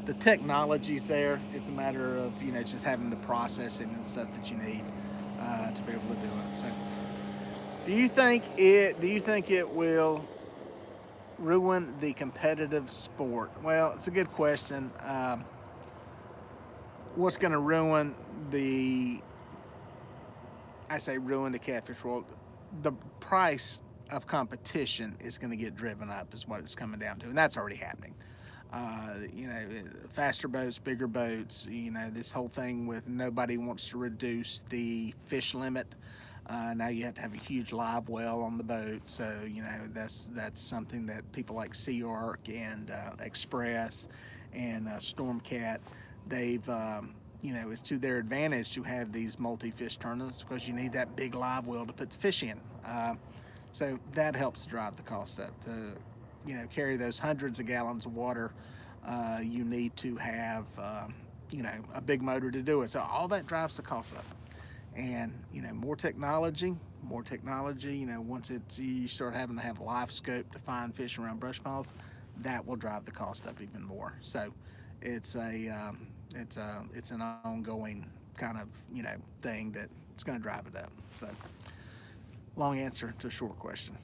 the technology's there. It's a matter of, you know, just having the processing and stuff that you need to be able to do it. So do you think it will ruin the competitive sport? Well, it's a good question. What's going to ruin the I say ruin the catfish world? The price of competition is going to get driven up, is what it's coming down to, and that's already happening. You know, faster boats, bigger boats. You know, this whole thing with nobody wants to reduce the fish limit. Now you have to have a huge live well on the boat, so you know that's something that people like Sea Arc and Express and Stormcat, they've you know, it's to their advantage to have these multi-fish tournaments, because you need that big live well to put the fish in. So that helps drive the cost up. To, you know, carry those hundreds of gallons of water, you need to have you know, a big motor to do it. So all that drives the cost up. And you know, more technology. You know, once you start having to have live scope to find fish around brush piles, that will drive the cost up even more. So it's an ongoing kind of, you know, thing that it's going to drive it up. So long answer to a short question.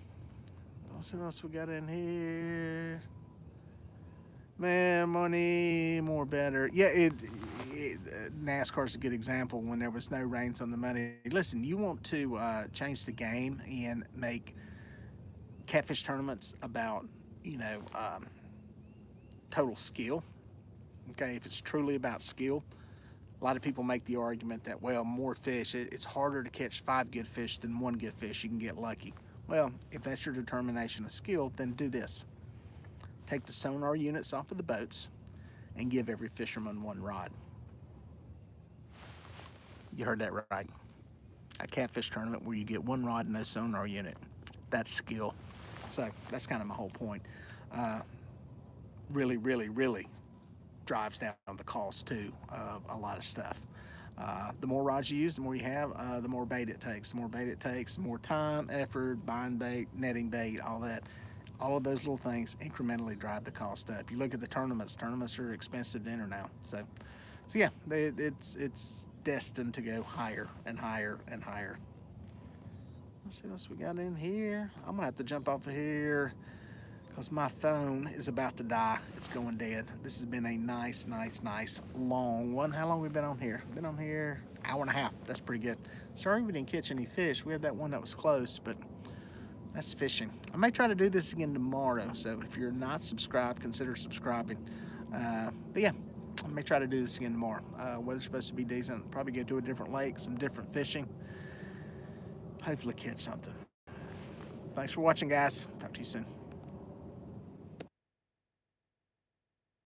Let's see what else we got in here. Man, money, more better. Yeah, NASCAR's a good example. When there was no reins on the money. Listen, you want to change the game and make catfish tournaments about, you know, total skill. Okay, if it's truly about skill, a lot of people make the argument that, well, more fish, it's harder to catch 5 good fish than 1 good fish. You can get lucky. Well, if that's your determination of skill, then do this. Take the sonar units off of the boats and give every fisherman 1 rod. You heard that right. A catfish tournament where you get 1 rod and no sonar unit. That's skill. So that's kind of my whole point. Really, really, really drives down the cost too of a lot of stuff. The more rods you use, the more you have, the more bait it takes. The more bait it takes, the more time, effort, buying bait, netting bait, all that. All of those little things incrementally drive the cost up. You look at the tournaments. Tournaments are expensive to enter now. So yeah, it's destined to go higher and higher and higher. Let's see what else we got in here. I'm gonna have to jump off of here because my phone is about to die. It's going dead. This has been a nice long one. How long have we been on here? Been on here an hour and a half. That's pretty good. Sorry we didn't catch any fish. We had that one that was close, but that's fishing. I may try to do this again tomorrow, so if you're not subscribed, consider subscribing. But yeah, I may try to do this again tomorrow. Weather's supposed to be decent. Probably go to a different lake, some different fishing. Hopefully catch something. Thanks for watching, guys. Talk to you soon.